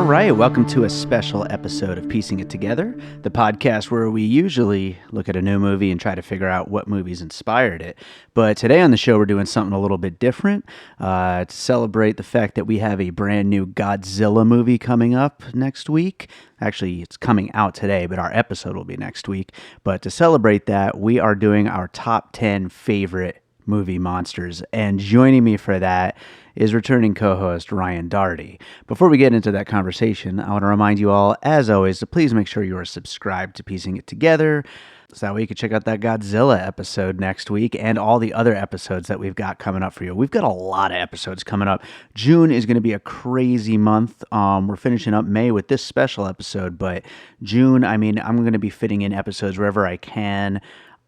right, welcome to a special episode of Piecing It Together, the podcast where we usually look at a new movie and try to figure out what movies inspired it. But today on the show, we're doing something a little bit different to celebrate the fact that we have a brand new Godzilla movie coming up next week. Actually, it's coming out today, but our episode will be next week. But to celebrate that, we are doing our top 10 favorite movie monsters. And joining me for that is returning co-host Ryan Daugherty. Before we get into that conversation, I want to remind you all, as always, to please make sure you are subscribed to Piecing It Together, so that way you can check out that Godzilla episode next week and all the other episodes that we've got coming up for you. We've got a lot of episodes coming up. June is going to be a crazy month. We're finishing up May with this special episode, but June, I'm going to be fitting in episodes wherever I can.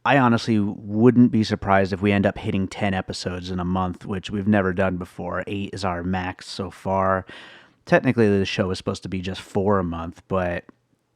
I honestly wouldn't be surprised if we end up hitting 10 episodes in a month, which we've never done before. 8 is our max so far. Technically, the show is supposed to be just 4 a month, but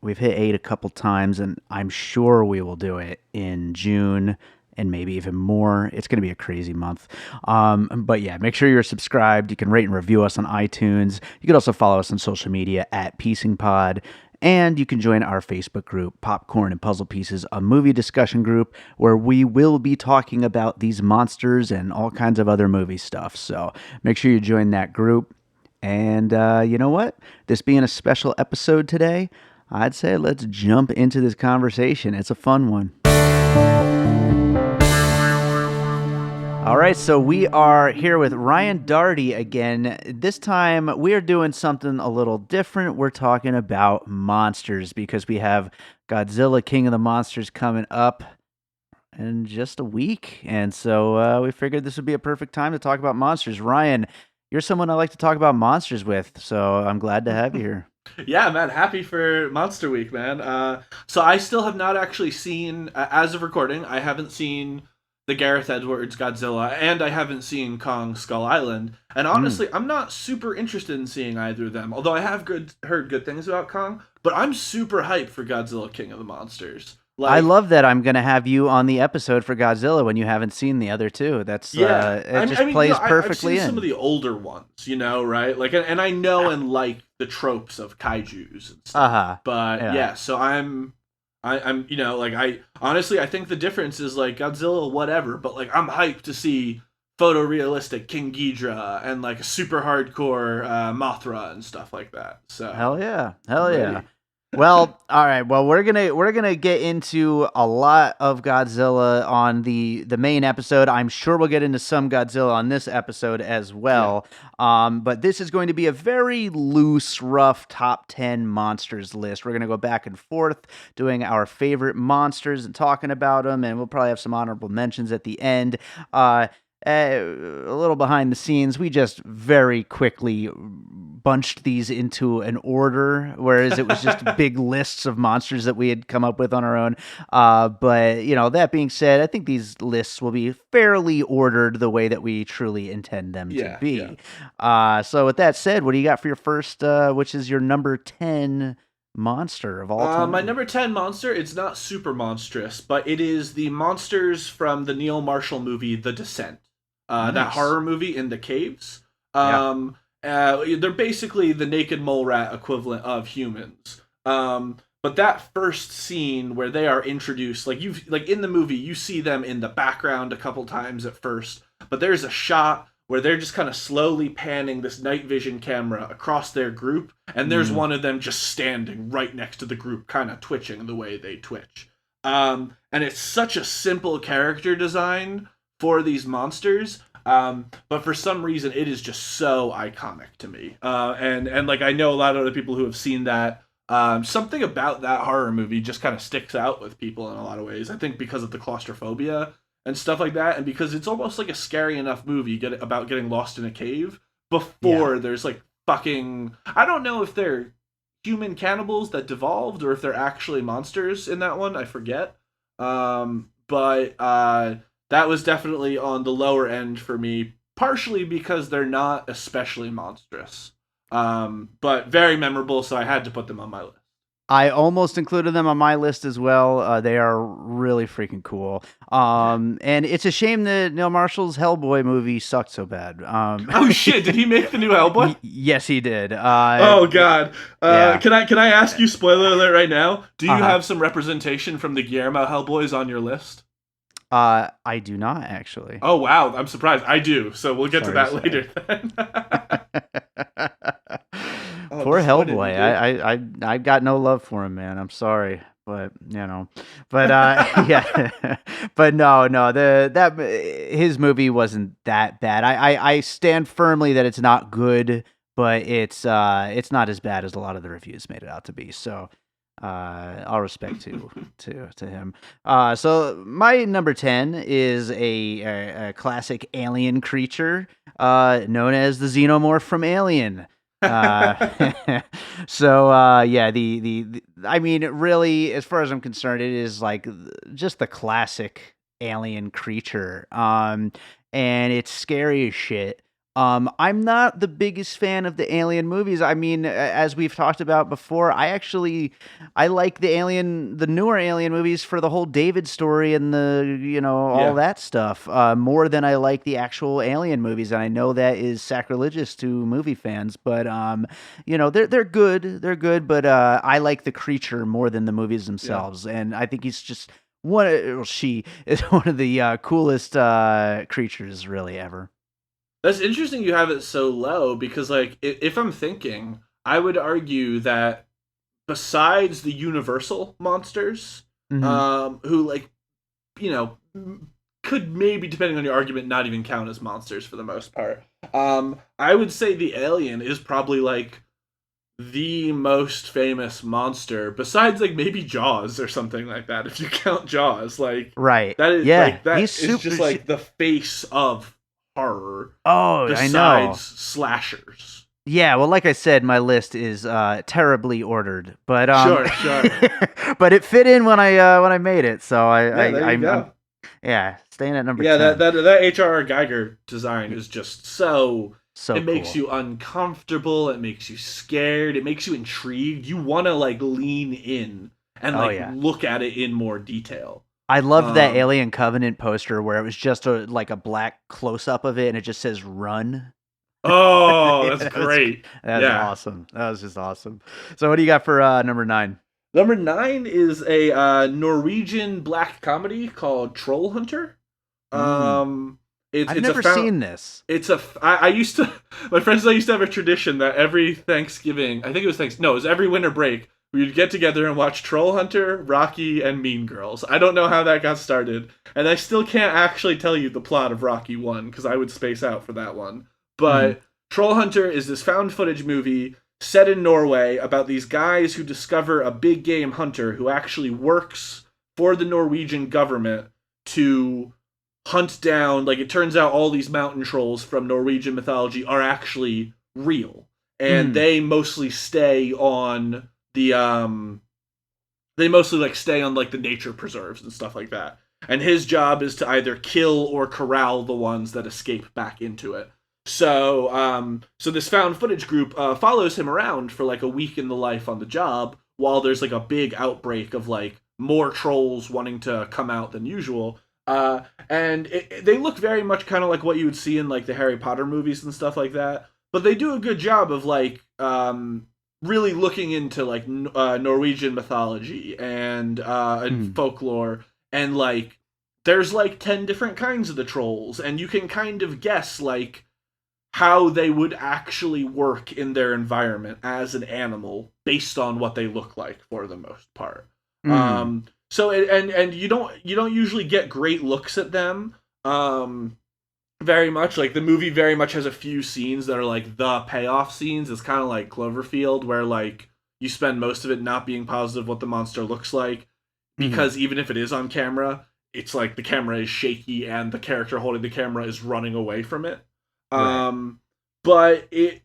we've hit 8 a couple times, and I'm sure we will do it in June and maybe even more. It's going to be a crazy month. But yeah, make sure you're subscribed. You can rate and review us on iTunes. You can also follow us on social media at PiecingPod. And you can join our Facebook group, Popcorn and Puzzle Pieces, a movie discussion group where we will be talking about these monsters and all kinds of other movie stuff. So make sure you join that group. And you know what? This being a special episode today, I'd say let's jump into this conversation. It's a fun one. All right, so we are here with Ryan Daugherty again. This time, we are doing something a little different. We're talking about monsters because we have Godzilla, King of the Monsters, coming up in just a week. And so we figured this would be a perfect time to talk about monsters. Ryan, you're someone I like to talk about monsters with, so I'm glad to have you here. Yeah, man, happy for Monster Week, man. So I still have not actually seen, as of recording, I haven't seen the Gareth Edwards Godzilla, and I haven't seen Kong Skull Island. And honestly, I'm not super interested in seeing either of them, although I have heard good things about Kong, but I'm super hyped for Godzilla King of the Monsters. I love that I'm going to have you on the episode for Godzilla when you haven't seen the other two. That's it plays perfectly I've seen some of the older ones, right? Like, and I know and like the tropes of kaijus and stuff. But yeah, so I'm I honestly, I think the difference is like Godzilla, whatever, but like I'm hyped to see photorealistic King Ghidorah and like a super hardcore Mothra and stuff like that. So hell yeah. Well, all right. Well, we're gonna get into a lot of Godzilla on the main episode. I'm sure we'll get into some Godzilla on this episode as well. Yeah. But this is going to be a very loose, rough top 10 monsters list. We're gonna go back and forth doing our favorite monsters and talking about them, and we'll probably have some honorable mentions at the end. A little behind the scenes, we just very quickly bunched these into an order, whereas it was just big lists of monsters that we had come up with on our own. But, that being said, I think these lists will be fairly ordered the way that we truly intend them to be. Yeah. So with that said, what do you got for your first, which is your number 10 monster of all time? My number 10 monster, it's not super monstrous, but it is the monsters from the Neil Marshall movie, The Descent. Nice. That horror movie in the caves. They're basically the naked mole rat equivalent of humans. But that first scene where they are introduced, like in the movie, you see them in the background a couple times at first, but there's a shot where they're just kind of slowly panning this night vision camera across their group, and there's one of them just standing right next to the group, kind of twitching the way they twitch. And it's such a simple character design for these monsters, but for some reason it is just so iconic to me. And like I know a lot of other people who have seen that. Something about that horror movie just kind of sticks out with people in a lot of ways. I think because of the claustrophobia and stuff like that, and because it's almost like a scary enough movie about getting lost in a cave before there's like fucking, I don't know if they're human cannibals that devolved or if they're actually monsters in that one. I forget. But that was definitely on the lower end for me, partially because they're not especially monstrous. But very memorable, so I had to put them on my list. I almost included them on my list as well. They are really freaking cool. And it's a shame that Neil Marshall's Hellboy movie sucked so bad. Oh shit! Did he make the new Hellboy? Yes, he did. Oh god. Yeah. Can I ask you, spoiler alert right now? Do you have some representation from the Guillermo Hellboys on your list? I do not actually. Oh wow, I'm surprised. I do. So we'll get to that later then. Poor Hellboy. I got no love for him, man. I'm sorry, but yeah, but no, that his movie wasn't that bad. I stand firmly that it's not good, but it's not as bad as a lot of the reviews made it out to be. So all respect to him. So my number 10 is a classic alien creature known as the Xenomorph from Alien. Yeah, the I mean, really, as far as I'm concerned, it is like just the classic alien creature. And it's scary as shit. I'm not the biggest fan of the Alien movies. I mean, as we've talked about before, I like the newer Alien movies for the whole David story and all that stuff, more than I like the actual Alien movies. And I know that is sacrilegious to movie fans, but they're good, but I like the creature more than the movies themselves. Yeah. And I think she is one of the coolest creatures really ever. That's interesting you have it so low because, like, if I'm thinking, I would argue that besides the Universal monsters, who, like, could maybe, depending on your argument, not even count as monsters for the most part, I would say the Alien is probably, like, the most famous monster, besides, like, maybe Jaws or something like that, if you count Jaws. Like, right. That is, yeah. like, that is just, like, the face of horror. Oh, besides I know. slashers. Yeah, well, like I said, my list is terribly ordered, but sure. but it fit in when I made it, so I'm staying at number 10. That H.R.R. Geiger design is just so it cool. Makes you uncomfortable, it makes you scared, it makes you intrigued. You want to like lean in and look at it in more detail. I loved that Alien Covenant poster where it was just a black close-up of it, and it just says "Run." Oh, that's great. That was awesome. That was just awesome. So what do you got for number 9? Number 9 is a Norwegian black comedy called Troll Hunter. I've never seen this. I used to, my friends and I used to have a tradition that every Thanksgiving, it was every winter break, we'd get together and watch Troll Hunter, Rocky, and Mean Girls. I don't know how that got started, and I still can't actually tell you the plot of Rocky 1, because I would space out for that one. But Troll Hunter is this found footage movie set in Norway about these guys who discover a big game hunter who actually works for the Norwegian government to hunt down, like, it turns out all these mountain trolls from Norwegian mythology are actually real. And they mostly stay on the the nature preserves and stuff like that. And his job is to either kill or corral the ones that escape back into it. So this found footage group follows him around for like a week in the life on the job while there's like a big outbreak of like more trolls wanting to come out than usual. And they look very much kind of like what you would see in like the Harry Potter movies and stuff like that. But they do a good job of like really looking into like Norwegian mythology and folklore, and like there's like 10 different kinds of the trolls, and you can kind of guess like how they would actually work in their environment as an animal based on what they look like for the most part. So you don't usually get great looks at them. Very much like the movie very much has a few scenes that are like the payoff scenes. It's kind of like Cloverfield, where like you spend most of it not being positive what the monster looks like, because even if it is on camera, it's like the camera is shaky and the character holding the camera is running away from it. Right. But it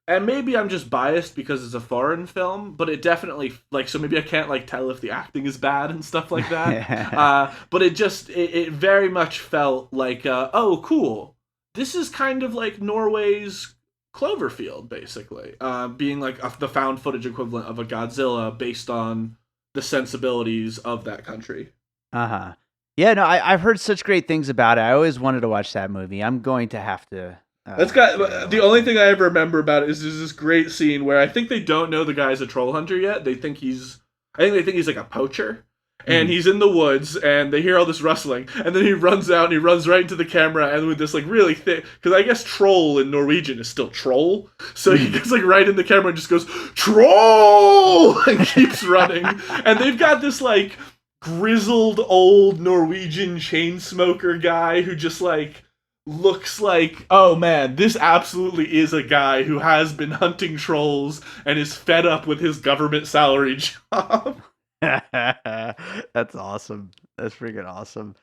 and maybe I'm just biased because it's a foreign film, but it definitely like, so maybe I can't like tell if the acting is bad and stuff like that. But it very much felt like oh cool, this is kind of like Norway's Cloverfield, basically, being like the found footage equivalent of a Godzilla based on the sensibilities of that country. Uh-huh. Yeah, no, I've heard such great things about it. I always wanted to watch that movie. I'm going to have to. That's got the only thing I ever remember about it is there's this great scene where I think they don't know the guy's a troll hunter yet. I think they think he's like a poacher. And he's in the woods, and they hear all this rustling, and then he runs out, and he runs right into the camera, and with this, like, really thick, because I guess troll in Norwegian is still troll, so he gets, like, right in the camera and just goes, troll! And keeps running. And they've got this, like, grizzled old Norwegian chain smoker guy who just, like, looks like, oh man, this absolutely is a guy who has been hunting trolls and is fed up with his government salary job. That's awesome. That's freaking awesome.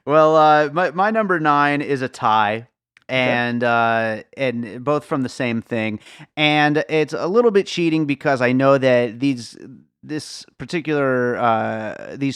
Well, my number 9 is a tie, and both from the same thing, and it's a little bit cheating because I know that these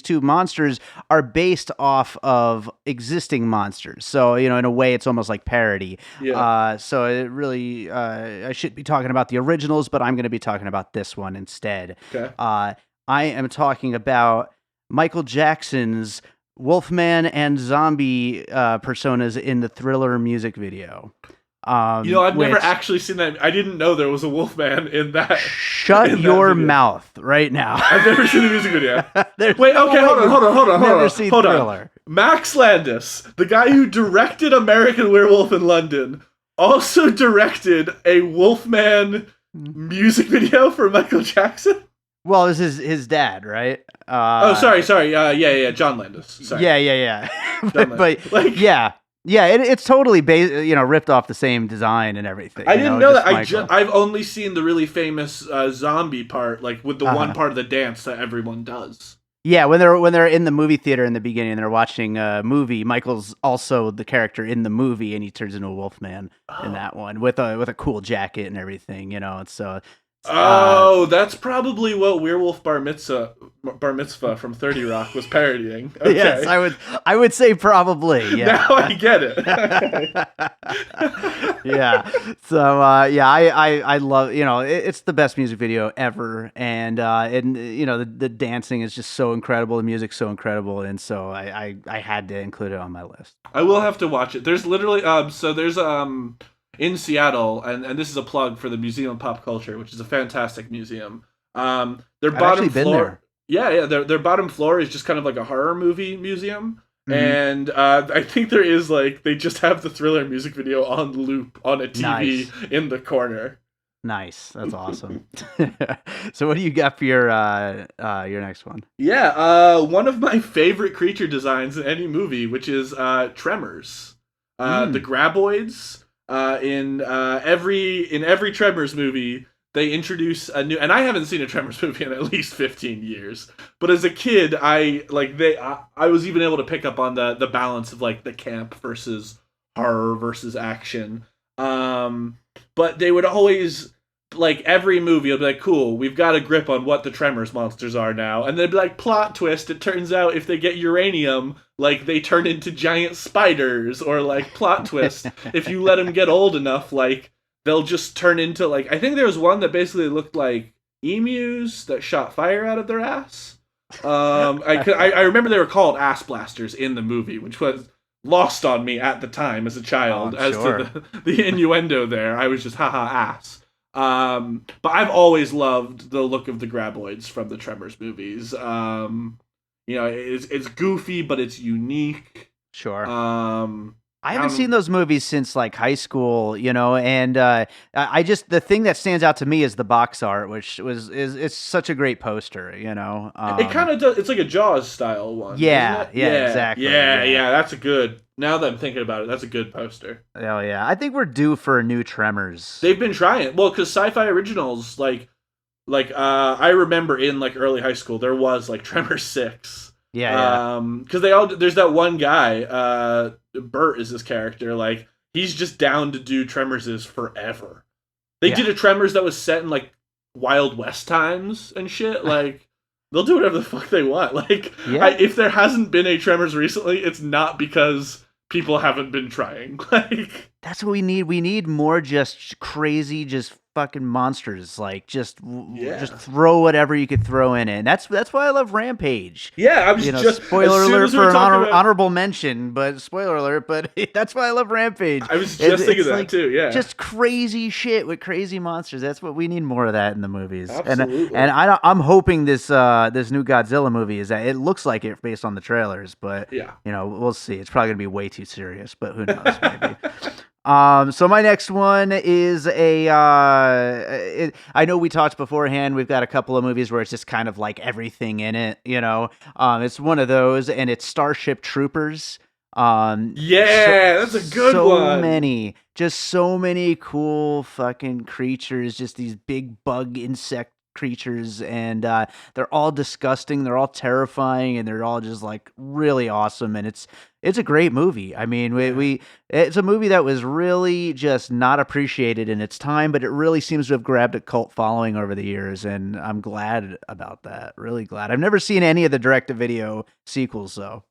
two monsters are based off of existing monsters. So, in a way, it's almost like parody. Yeah. So it really, I should be talking about the originals, but I'm going to be talking about this one instead. Okay. I am talking about Michael Jackson's Wolfman and zombie personas in the Thriller music video. I've never actually seen that. I didn't know there was a Wolfman in that. Shut your mouth right now. I've never seen the music video. Wait, okay, hold on. Max Landis, the guy who directed American Werewolf in London, also directed a Wolfman music video for Michael Jackson? Well, this is his dad, right? Sorry. John Landis. Sorry. Yeah. but yeah. Yeah, it's totally ripped off the same design and everything. I didn't know that. I've only seen the really famous zombie part, like with the one part of the dance that everyone does. Yeah, when they're in the movie theater in the beginning and they're watching a movie, Michael's also the character in the movie, and he turns into a Wolfman in that one with a cool jacket and everything. So. That's probably what Werewolf Bar Mitzvah from 30 Rock was parodying. Okay. Yes, I would say probably. Yeah. Now I get it. Yeah. So I love it's the best music video ever, and the dancing is just so incredible, the music's so incredible, and so I had to include it on my list. I will have to watch it. There's literally in Seattle, and this is a plug for the Museum of Pop Culture, which is a fantastic museum. Their bottom floor, their bottom floor is just kind of like a horror movie museum, and I think there is they just have the Thriller music video on loop on a TV in the corner. Nice, that's awesome. So, what do you got for your next one? Yeah, one of my favorite creature designs in any movie, which is Tremors, the Graboids. In every Tremors movie, they introduce a new, and I haven't seen a Tremors movie in at least 15 years. But as a kid, I was even able to pick up on the balance of the camp versus horror versus action. But they would always every movie, it'll be cool, we've got a grip on what the Tremors monsters are now, and they'd be plot twist. It turns out if they get uranium, they turn into giant spiders, or plot twist, if you let them get old enough, they'll just turn into I think there was one that basically looked like emus that shot fire out of their ass. I remember they were called ass blasters in the movie, which was lost on me at the time as a child, to the innuendo there. I was just haha ass. But I've always loved the look of the Graboids from the Tremors movies. It's goofy, but it's unique. Sure. I haven't seen those movies since high school, and I just, the thing that stands out to me is the box art, which is such a great poster, It kind of does. It's like a Jaws style one. Yeah, exactly. Yeah. That's a good. Now that I'm thinking about it, that's a good poster. Oh yeah, I think we're due for a new Tremors. They've been trying. Well, because Sci-Fi Originals, I remember in early high school there was Tremors 6. Yeah. Because there's that one guy, Bert is his character. He's just down to do Tremors forever. They did a Tremors that was set in Wild West times and shit. They'll do whatever the fuck they want. If there hasn't been a Tremors recently, it's not because people haven't been trying. Like, that's what we need. We need more just crazy, just fucking monsters. Like just throw whatever you could throw in it. And that's why I love Rampage. Yeah, I was You know, just spoiler as soon alert as we for were an talking about, honorable mention, but spoiler alert. But that's why I love Rampage. I was just thinking it's that like too. Yeah, just crazy shit with crazy monsters. That's what we need more of that in the movies. absolutely. And I'm hoping this this new Godzilla movie is that it looks like it based on the trailers, but Yeah. you know, we'll see. It's probably gonna be way too serious, but who knows? Maybe. So my next one is I know we talked beforehand. We've got a couple of movies where it's just kind of like everything in it, you know. It's one of those, and it's Starship Troopers. Yeah, that's a good one. So many cool fucking creatures, just these big bug insect creatures, and they're all disgusting, they're all terrifying, and they're all just like really awesome. And it's a great movie. I mean, it's a movie that was really just not appreciated in its time, but it really seems to have grabbed a cult following over the years, and I'm glad about that. Really glad. I've never seen any of the direct-to-video sequels, though.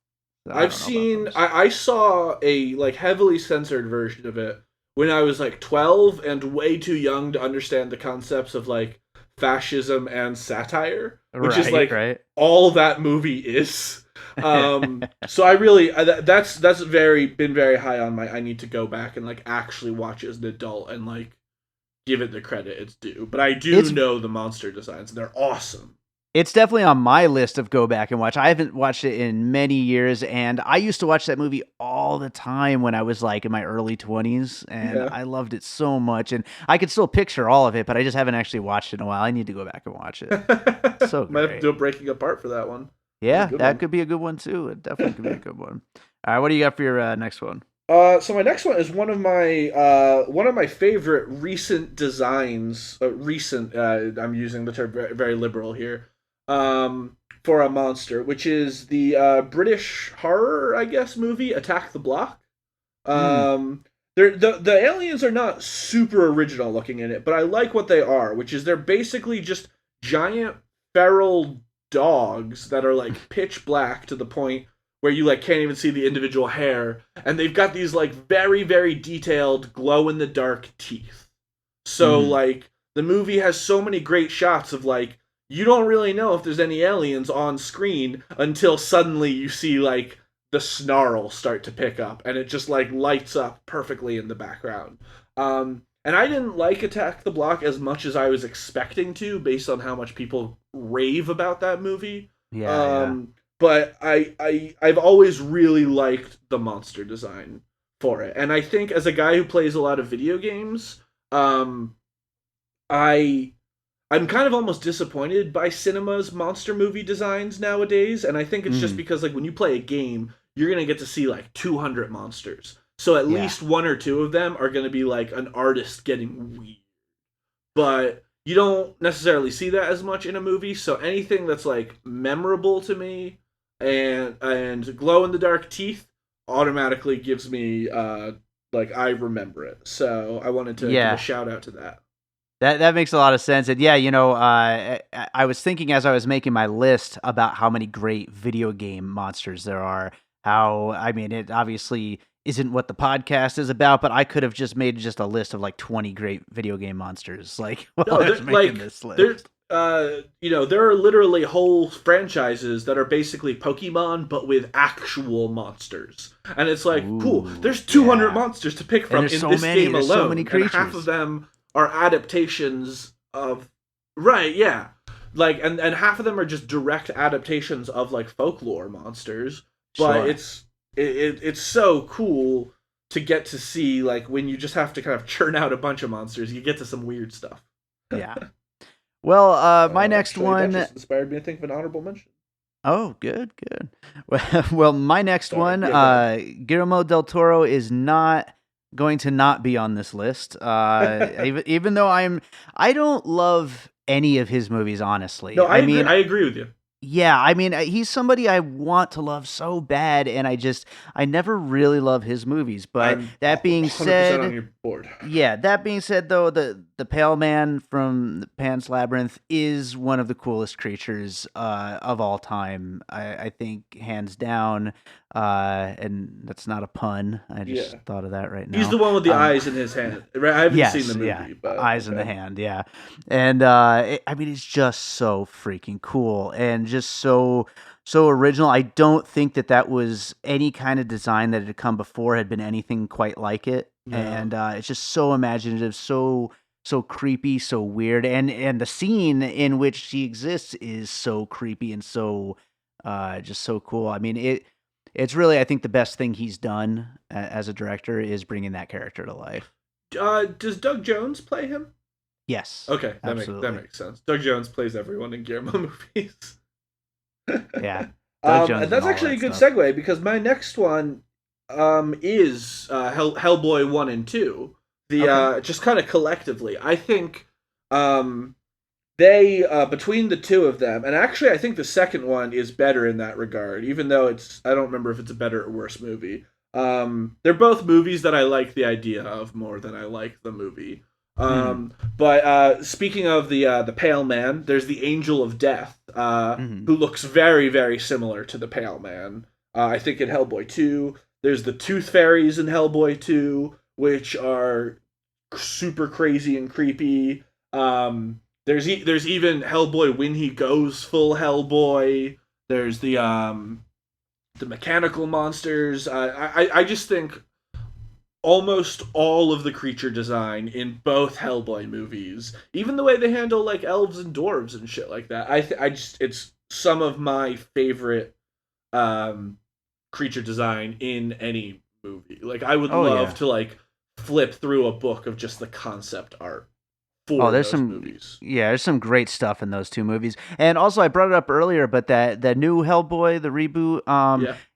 So I saw a like heavily censored version of it when I was like 12 and way too young to understand the concepts of like fascism and satire, which is like all that movie is. So I really that's been very high on my I need to go back and like actually watch it as an adult and like give it the credit it's due. But I do know the monster designs. They're awesome. It's definitely on my list of go back and watch. I haven't watched it in many years, and I used to watch that movie all the time when I was like in my early 20s, and I loved it so much. And I could still picture all of it, but I just haven't actually watched it in a while. I need to go back and watch it. So great. Might have to do a breaking apart for that one. Yeah, that could be a good one too. It definitely could be a good one. All right, what do you got for your next one? So my next one is one of my favorite recent designs. I'm using the term very, very liberal here. For a monster, which is the British horror, I guess, movie Attack the Block. The aliens are not super original looking in it, but I like what they are, which is they're basically just giant feral dogs that are like pitch black to the point where you like can't even see the individual hair, and they've got these like very, very detailed glow in the dark teeth. So like the movie has so many great shots of like you don't really know if there's any aliens on screen until suddenly you see like the snarl start to pick up and it just like lights up perfectly in the background. And I didn't like Attack the Block as much as I was expecting to based on how much people rave about that movie. But I've always really liked the monster design for it. And I think as a guy who plays a lot of video games, I'm kind of almost disappointed by cinema's monster movie designs nowadays, and I think it's just because like when you play a game, you're going to get to see like 200 monsters. So at least one or two of them are going to be like an artist getting weird. But you don't necessarily see that as much in a movie, so anything that's like memorable to me and glow in the dark teeth automatically gives me like I remember it. So I wanted to give a shout out to that. That makes a lot of sense. And yeah, you know, I was thinking as I was making my list about how many great video game monsters there are. How, I mean, it obviously isn't what the podcast is about, but I could have just made just a list of like 20 great video game monsters. Like, while I was making this list. You know, there are literally whole franchises that are basically Pokemon, but with actual monsters. And it's like, cool, there's 200 monsters to pick from in this game alone. So many creatures. And half of them are adaptations of like and half of them are just direct adaptations of like folklore monsters, but it's so cool to get to see like when you just have to kind of churn out a bunch of monsters, you get to some weird stuff. Well, my next one that just inspired me to think of an honorable mention. Oh, good. Well, my next one, Guillermo del Toro is not going to not be on this list. Even though I don't love any of his movies, honestly. No, I agree with you. Yeah, I mean, he's somebody I want to love so bad, and I never really love his movies. But that being said, on your board. Yeah, that being said, though, the Pale Man from Pan's Labyrinth is one of the coolest creatures of all time. I think hands down. And that's not a pun. I just Yeah. thought of that right He's now. the one with the eyes in his hand. Right? I haven't seen Yes, the yeah, movie, but eyes in the okay. hand, yeah, and I mean, it's just so freaking cool and just so original. I don't think that was any kind of design that had come before had been anything quite like it, No. and it's just so imaginative, so creepy, so weird, and the scene in which she exists is so creepy and so just so cool. I mean, it's really, I think, the best thing he's done as a director is bringing that character to life. Does Doug Jones play him? Yes, Okay, that absolutely. makes sense. Doug Jones plays everyone in Guillermo movies. Yeah, Doug Jones And is in that's all actually a that good stuff. segue because my next one is Hellboy 1 and 2. The Okay. just kind of collectively. I think they between the two of them, and actually I think the second one is better in that regard, even though I don't remember if it's a better or worse movie. They're both movies that I like the idea of more than I like the movie. Mm. But speaking of the Pale Man, there's the Angel of Death, Hmm. who looks very very similar to the Pale Man. I think in Hellboy 2, there's the Tooth Fairies in Hellboy 2, which are super crazy and creepy. There's even Hellboy when he goes full Hellboy. There's the mechanical monsters. I just think almost all of the creature design in both Hellboy movies, even the way they handle like elves and dwarves and shit like that. I just it's some of my favorite um creature design in any movie. Like I would Oh love yeah. to like flip through a book of just the concept art Oh, for there's those some movies. yeah, there's some great stuff in those two movies. And also I brought it up earlier, but that new Hellboy, the reboot,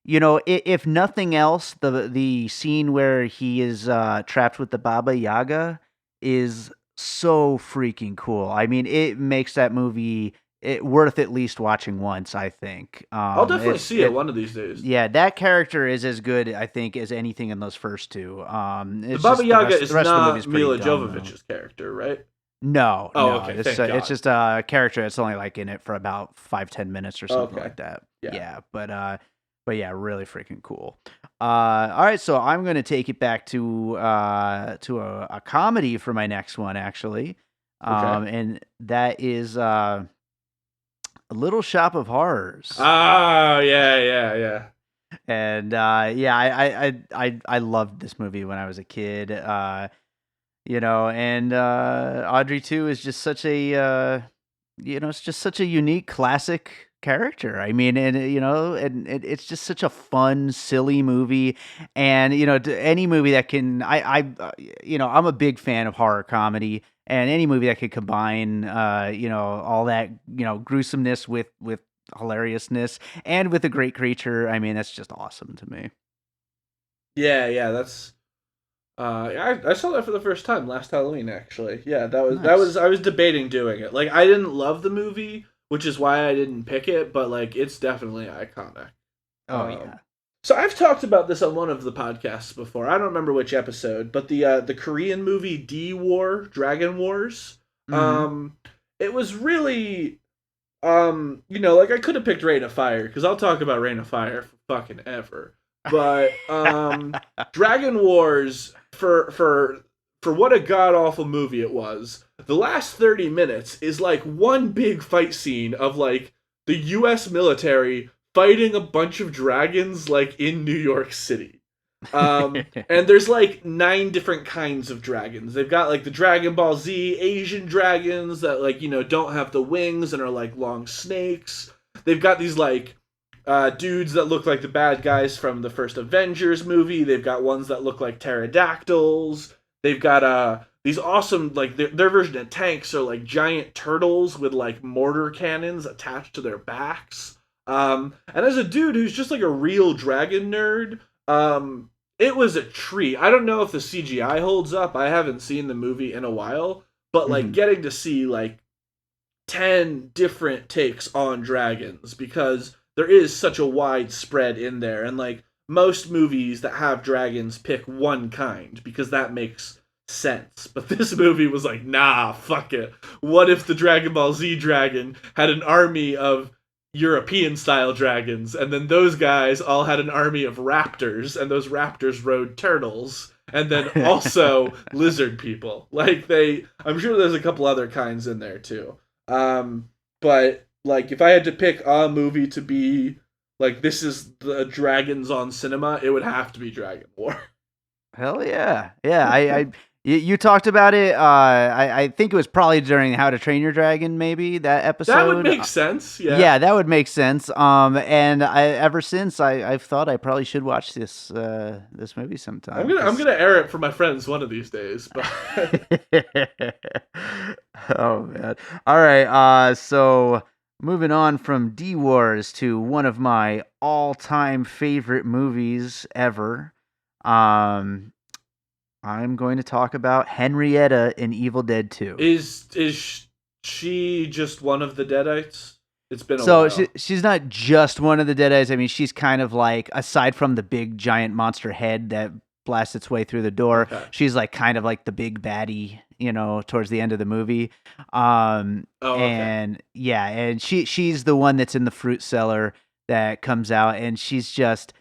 Yeah. if nothing else, the scene where he is trapped with the Baba Yaga is so freaking cool. I mean, it makes that movie worth at least watching once, I think. I'll definitely It's see it it one of these days. Yeah, that character is as good, I think, as anything in those first two. The It's Baba just Yaga the is rest of the movie not is pretty Mila dumb though. Jovovich's character, right? No, Oh, no, okay. Thank it's God. just a character that's only like in it for about 5-10 minutes or something Okay. like that. Yeah. Yeah, but yeah, really freaking cool. All right, so I'm gonna take it back to a comedy for my next one actually, Okay. and that is a Little Shop of Horrors. Ah, yeah, yeah, yeah. And yeah, I loved this movie when I was a kid. And Audrey too is just such a it's just such a unique classic character. I mean, and it's just such a fun, silly movie, and any movie that can, I'm a big fan of horror comedy, and any movie that could combine, all that, gruesomeness with hilariousness and with a great creature. I mean, that's just awesome to me. Yeah, yeah, that's I saw that for the first time last Halloween actually. Yeah, that was Nice. I was debating doing it. Like I didn't love the movie, which is why I didn't pick it, but like it's definitely iconic. Oh Um yeah. so I've talked about this on one of the podcasts before. I don't remember which episode, but the Korean movie D War, Dragon Wars, Mm-hmm. um it was really like I could have picked Rain of Fire because I'll talk about Rain of Fire for fucking ever. But Dragon Wars for what a god awful movie it was. The last 30 minutes is like one big fight scene of like the US military fighting a bunch of dragons like in New York City. And there's like 9 different kinds of dragons. They've got like the Dragon Ball Z Asian dragons that like don't have the wings and are like long snakes. They've got these like dudes that look like the bad guys from the first Avengers movie. They've got ones that look like pterodactyls. They've got these awesome like their version of tanks are like giant turtles with like mortar cannons attached to their backs. And as a dude who's just like a real dragon nerd, it was a treat. I don't know if the CGI holds up. I haven't seen the movie in a while, but like Hmm. getting to see like 10 different takes on dragons because there is such a wide spread in there, and like most movies that have dragons pick one kind because that makes sense, but this movie was like, nah, fuck it. What if the Dragon Ball Z dragon had an army of European style dragons, and then those guys all had an army of raptors, and those raptors rode turtles, and then also lizard people. Like I'm sure there's a couple other kinds in there too. But like if I had to pick a movie to be like this is the dragons on cinema, it would have to be Dragon War. Hell yeah, yeah. You talked about it. I think it was probably during How to Train Your Dragon, maybe that episode. That would make sense. Yeah. Yeah, that would make sense. And ever since I've thought I probably should watch this movie sometime. I'm gonna air it for my friends one of these days. But oh man. All right. So moving on from D Wars to one of my all-time favorite movies ever. I'm going to talk about Henrietta in Evil Dead 2. Is she just one of the Deadites? It's been a while. So she's not just one of the Deadites. I mean, she's kind of like, aside from the big giant monster head that blasts its way through the door, she's like kind of like the big baddie, towards the end of the movie. And yeah, and she's the one that's in the fruit cellar that comes out, and she's just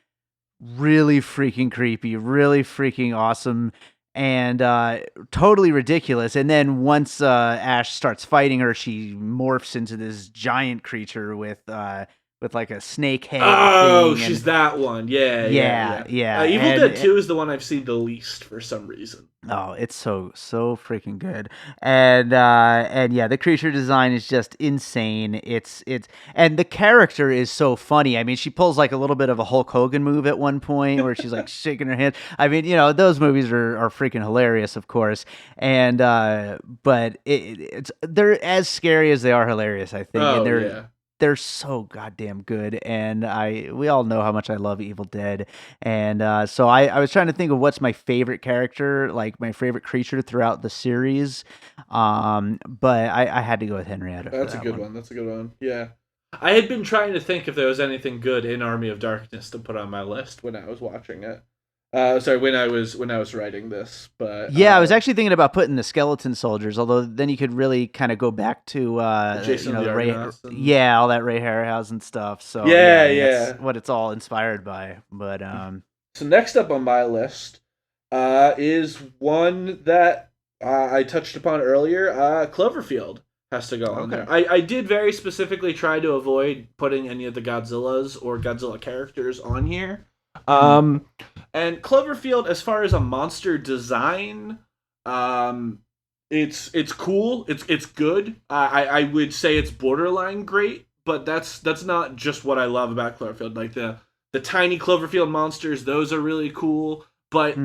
really freaking creepy, really freaking awesome, and totally ridiculous. And then once Ash starts fighting her, she morphs into this giant creature with like a snake head. Oh, she's that one. Yeah. Evil Dead 2 is the one I've seen the least for some reason. Oh, it's so freaking good. And yeah, the creature design is just insane. It's and the character is so funny. I mean, she pulls like a little bit of a Hulk Hogan move at one point where she's like shaking her hand. I mean, those movies are freaking hilarious, of course. And but they're as scary as they are hilarious, I think. Oh, and they're so goddamn good, and we all know how much I love Evil Dead, and so I was trying to think of what's my favorite character, like my favorite creature throughout the series, but I had to go with Henrietta. That's a good one. That's a good one. Yeah, I had been trying to think if there was anything good in Army of Darkness to put on my list when I was watching it. When I was writing this, but yeah, I was actually thinking about putting the skeleton soldiers. Although then you could really kind of go back to Jason all that Ray Harryhausen stuff. So that's what it's all inspired by. But so next up on my list is one that I touched upon earlier. Cloverfield has to go on there. I did very specifically try to avoid putting any of the Godzillas or Godzilla characters on here. And Cloverfield, as far as a monster design, it's cool. It's good. I would say it's borderline great, but that's not just what I love about Cloverfield. Like the tiny Cloverfield monsters, those are really cool. But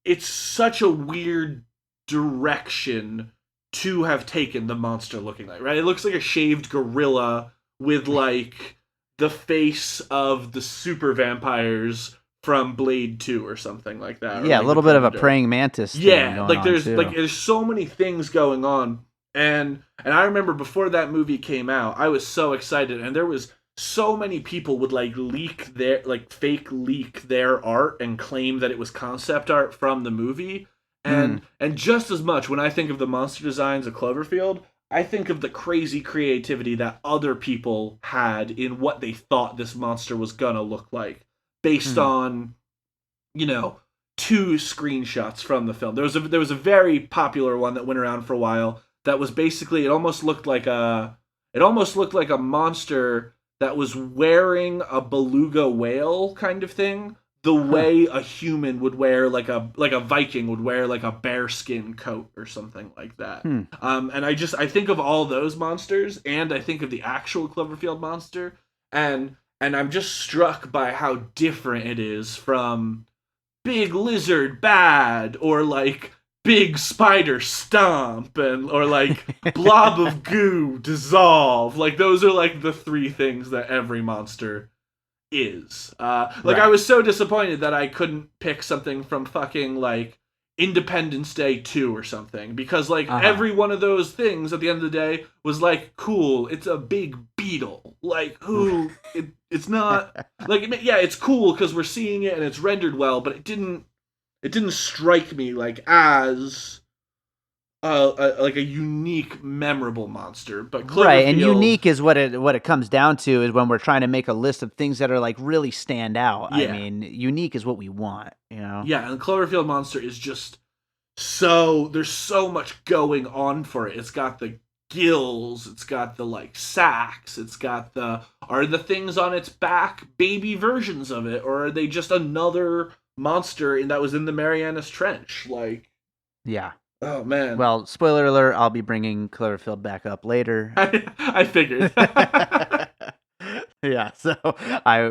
it's such a weird direction to have taken the monster looking like, right? It looks like a shaved gorilla with like the face of the super vampires from Blade 2 or something like that. Yeah, like a little bit of a praying mantis. Yeah, like there's so many things going on. And I remember before that movie came out, I was so excited, and there was so many people would like fake leak their art and claim that it was concept art from the movie. And just as much when I think of the monster designs of Cloverfield, I think of the crazy creativity that other people had in what they thought this monster was gonna look like, based on, two screenshots from the film. There was a very popular one that went around for a while that was basically it almost looked like a monster that was wearing a beluga whale kind of thing, the way a human would wear, like a Viking would wear like a bearskin coat or something like that. And I think of all those monsters, and I think of the actual Cloverfield monster, and I'm just struck by how different it is from big lizard bad, or like big spider stomp, or like blob of goo dissolve. Like those are like the three things that every monster is. I was so disappointed that I couldn't pick something from fucking like Independence Day 2 or something, because like every one of those things at the end of the day was like, cool, it's a big beetle. Like it's not like, yeah, it's cool because we're seeing it and it's rendered well, but it didn't strike me like as like a unique, memorable monster. But Right, and Cloverfield, unique is what it comes down to is when we're trying to make a list of things that are like really stand out. I yeah, mean, unique is what we want, you know? yeah, and Cloverfield monster is just so there's so much going on for it. It's got the gills, it's got the like sacks, it's got the are the things on its back baby versions of it, or are they just another monster that was in the Marianas Trench? Like, Yeah. oh man, Well, spoiler alert, I'll be bringing Cloverfield back up later. I figured. Yeah, so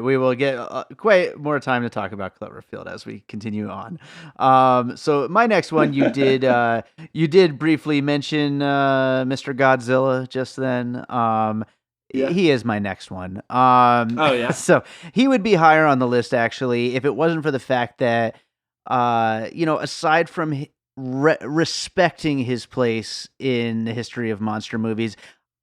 we will get quite more time to talk about Cloverfield as we continue on. So my next one, you did briefly mention Mr. Godzilla just then. Yeah. He is my next one. Oh yeah. So he would be higher on the list actually if it wasn't for the fact that, aside from respecting his place in the history of monster movies,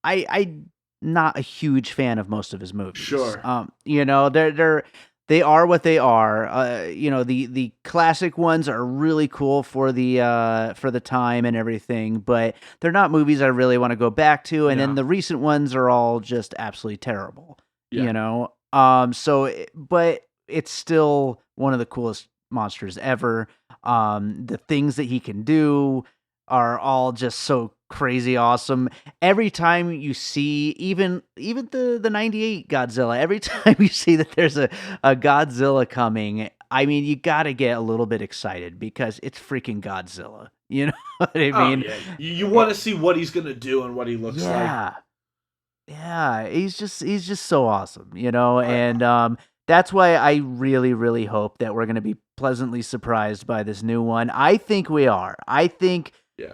I not a huge fan of most of his movies. Sure. They are what they are. The classic ones are really cool for the time and everything, but they're not movies I really want to go back to. And then the recent ones are all just absolutely terrible. Yeah. But it's still one of the coolest monsters ever. The things that he can do are all just so crazy awesome. Every time you see even the 98 Godzilla, every time you see that there's a Godzilla coming, I mean, you got to get a little bit excited because it's freaking Godzilla. You know what I mean? Yeah. You want to see what he's going to do and what he looks like. Yeah, he's just so awesome, and that's why I really, really hope that we're going to be pleasantly surprised by this new one. I think we are. I think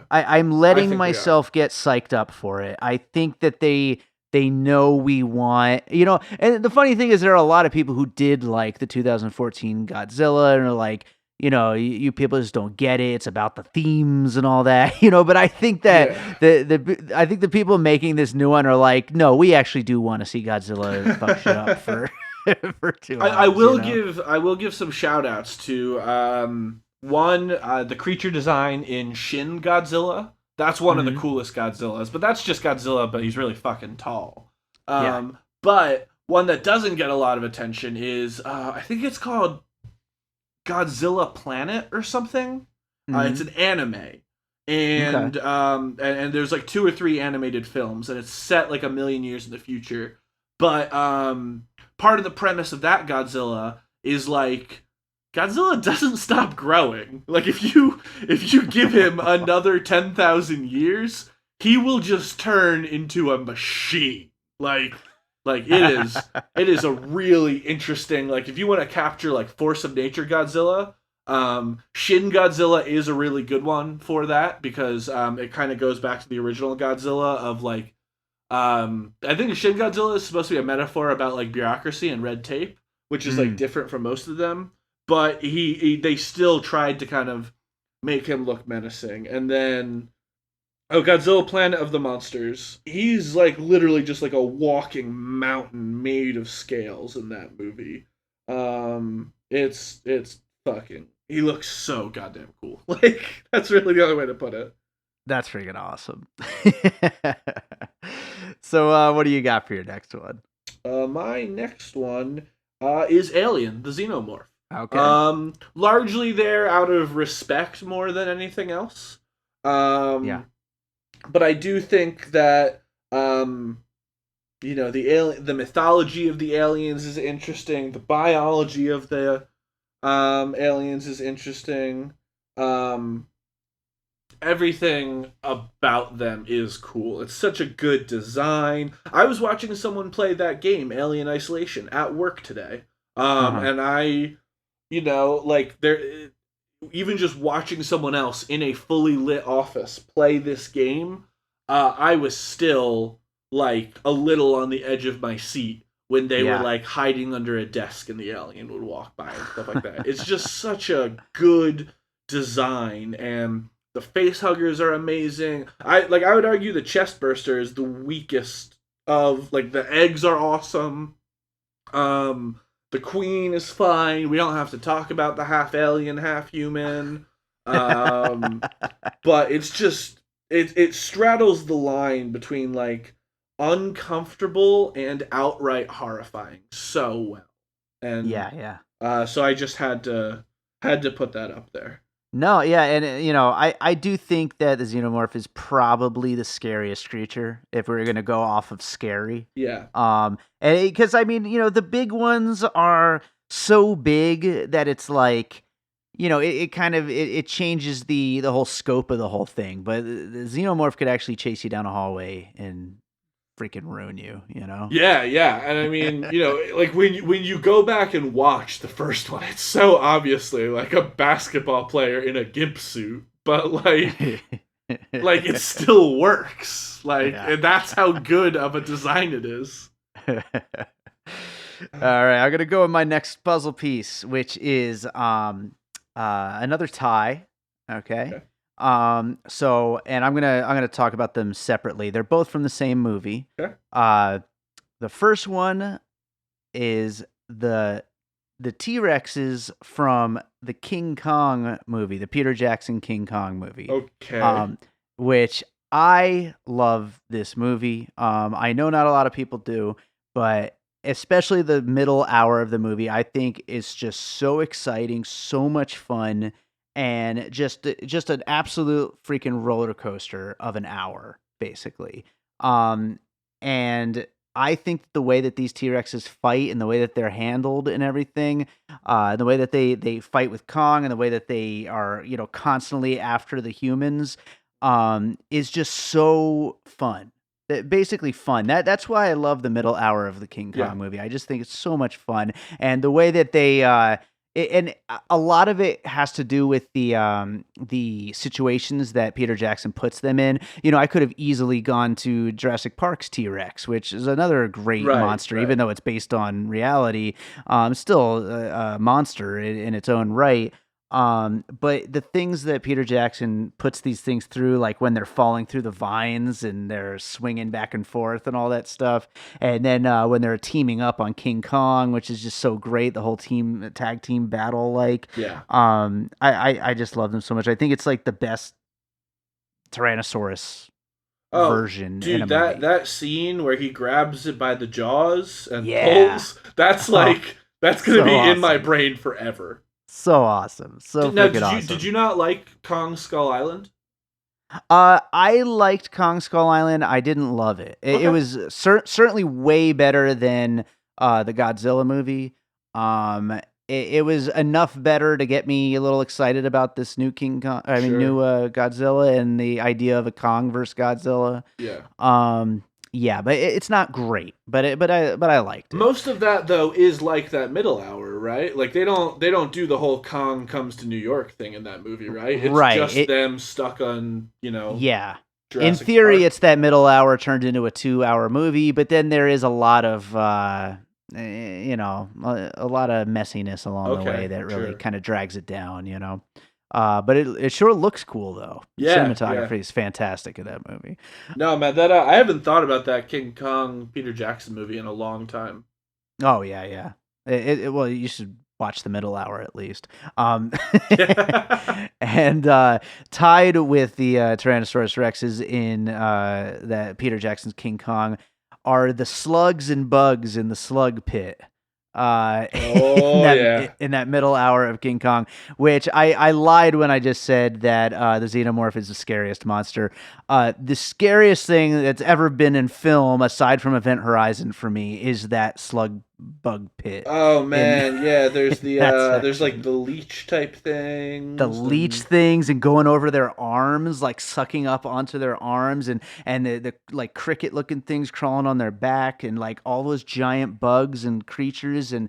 I'm letting myself get psyched up for it. I think that they know we want, and the funny thing is there are a lot of people who did like the 2014 Godzilla and are like, you people just don't get it. It's about the themes and all that, but I think that I think the people making this new one are like, no, we actually do want to see Godzilla fuck shit up for for 2 hours. I will give some shout outs to one, the creature design in Shin Godzilla. That's one of the coolest Godzillas, but that's just Godzilla, but he's really fucking tall. But one that doesn't get a lot of attention is I think it's called Godzilla Planet or something. It's an anime. And and there's like 2 or 3 animated films, and it's set like a million years in the future. But part of the premise of that Godzilla is like Godzilla doesn't stop growing. Like if you give him another 10,000 years, he will just turn into a machine. Like it is a really interesting, like if you want to capture like force of nature Godzilla, Shin Godzilla is a really good one for that because it kind of goes back to the original Godzilla of like I think Shin Godzilla is supposed to be a metaphor about like bureaucracy and red tape, which is like different from most of them. But they still tried to kind of make him look menacing. And then Godzilla Planet of the Monsters. He's like literally just like a walking mountain made of scales in that movie. It's fucking. He looks so goddamn cool. Like that's really the only way to put it. That's freaking awesome. So, what do you got for your next one? My next one is Alien, the Xenomorph. Okay. Largely there out of respect more than anything else. But I do think that the mythology of the aliens is interesting. The biology of the aliens is interesting. Everything about them is cool. It's such a good design. I was watching someone play that game, Alien Isolation, at work today. And I, there, even just watching someone else in a fully lit office play this game, I was still like a little on the edge of my seat when they were like hiding under a desk and the alien would walk by and stuff like that. It's just such a good design, and the face huggers are amazing. I would argue the chest burster is the weakest of, like, the eggs are awesome. The queen is fine. We don't have to talk about the half alien, half human. But it's just it straddles the line between like uncomfortable and outright horrifying so well. And Yeah, yeah. so I just had to put that up there. No, yeah, and I do think that the xenomorph is probably the scariest creature if we're gonna go off of scary. Yeah. And because I mean, the big ones are so big that it's like, it kind of it changes the whole scope of the whole thing. But the xenomorph could actually chase you down a hallway and freaking ruin you. Yeah, yeah, and I mean, like when you go back and watch the first one, it's so obviously like a basketball player in a gimp suit, but like it still works. Like, Yeah. and that's how good of a design it is. All right, I'm gonna go with my next puzzle piece, which is another tie. Okay. Okay. So, and I'm gonna talk about them separately. They're both from the same movie. Okay. The first one is the T-Rexes from the King Kong movie, the Peter Jackson King Kong movie. Okay. Which I love this movie. I know not a lot of people do, but especially the middle hour of the movie, I think is just so exciting, so much fun, and just an absolute freaking roller coaster of an hour, basically. And I think the way that these T-Rexes fight and the way that they're handled and everything, the way that they fight with Kong and the way that they are, constantly after the humans, is just so fun. Basically fun. That's why I love the middle hour of the King Kong Yeah. movie. I just think it's so much fun, and the way that they and a lot of it has to do with the situations that Peter Jackson puts them in. I could have easily gone to Jurassic Park's T-Rex, which is another great Right, monster, right. even though it's based on reality. Still a monster in its own right. But the things that Peter Jackson puts these things through, like when they're falling through the vines and they're swinging back and forth and all that stuff, and then when they're teaming up on King Kong, which is just so great, the whole tag team battle, like, Yeah. I just love them so much. I think it's like the best Tyrannosaurus Oh, version in a dude, that movie. that scene where he grabs it by the jaws and Yeah. pulls, that's Oh, like that's gonna so be in my awesome. brain forever. So awesome. So Now, freaking awesome. did you not like Kong Skull Island? I liked Kong Skull Island. I didn't love it. It Okay. was certainly way better than the Godzilla movie. It was enough better to get me a little excited about this new King Kong. I mean, new Sure. Godzilla and the idea of a Kong versus Godzilla. Yeah. Yeah, but it's not great. But I liked it. Most of that though is like that middle hour, right? Like they don't do the whole Kong comes to New York thing in that movie, right? It's Right. just them stuck on, Yeah. In Jurassic theory, Park. it's that middle hour turned into a 2-hour movie, but then there is a lot of, a lot of messiness along the way Okay, that really sure. kind of drags it down. But it sure looks cool though. Yeah, Cinematography yeah. is fantastic in that movie. No, man, that I haven't thought about that King Kong Peter Jackson movie in a long time. Oh yeah, yeah. Well, you should watch the middle hour at least. And tied with the Tyrannosaurus Rexes in that Peter Jackson's King Kong are the slugs and bugs in the slug pit. Oh yeah. In that middle hour of King Kong, which I lied when I just said that the Xenomorph is the scariest monster. The scariest thing that's ever been in film, aside from Event Horizon for me, is that slug bug pit. Oh In, man, yeah. There's in that there's like section. the leech type The things leech and things and going over their arms, like sucking up onto their arms, and the like cricket looking things crawling on their back, and like all those giant bugs and creatures, and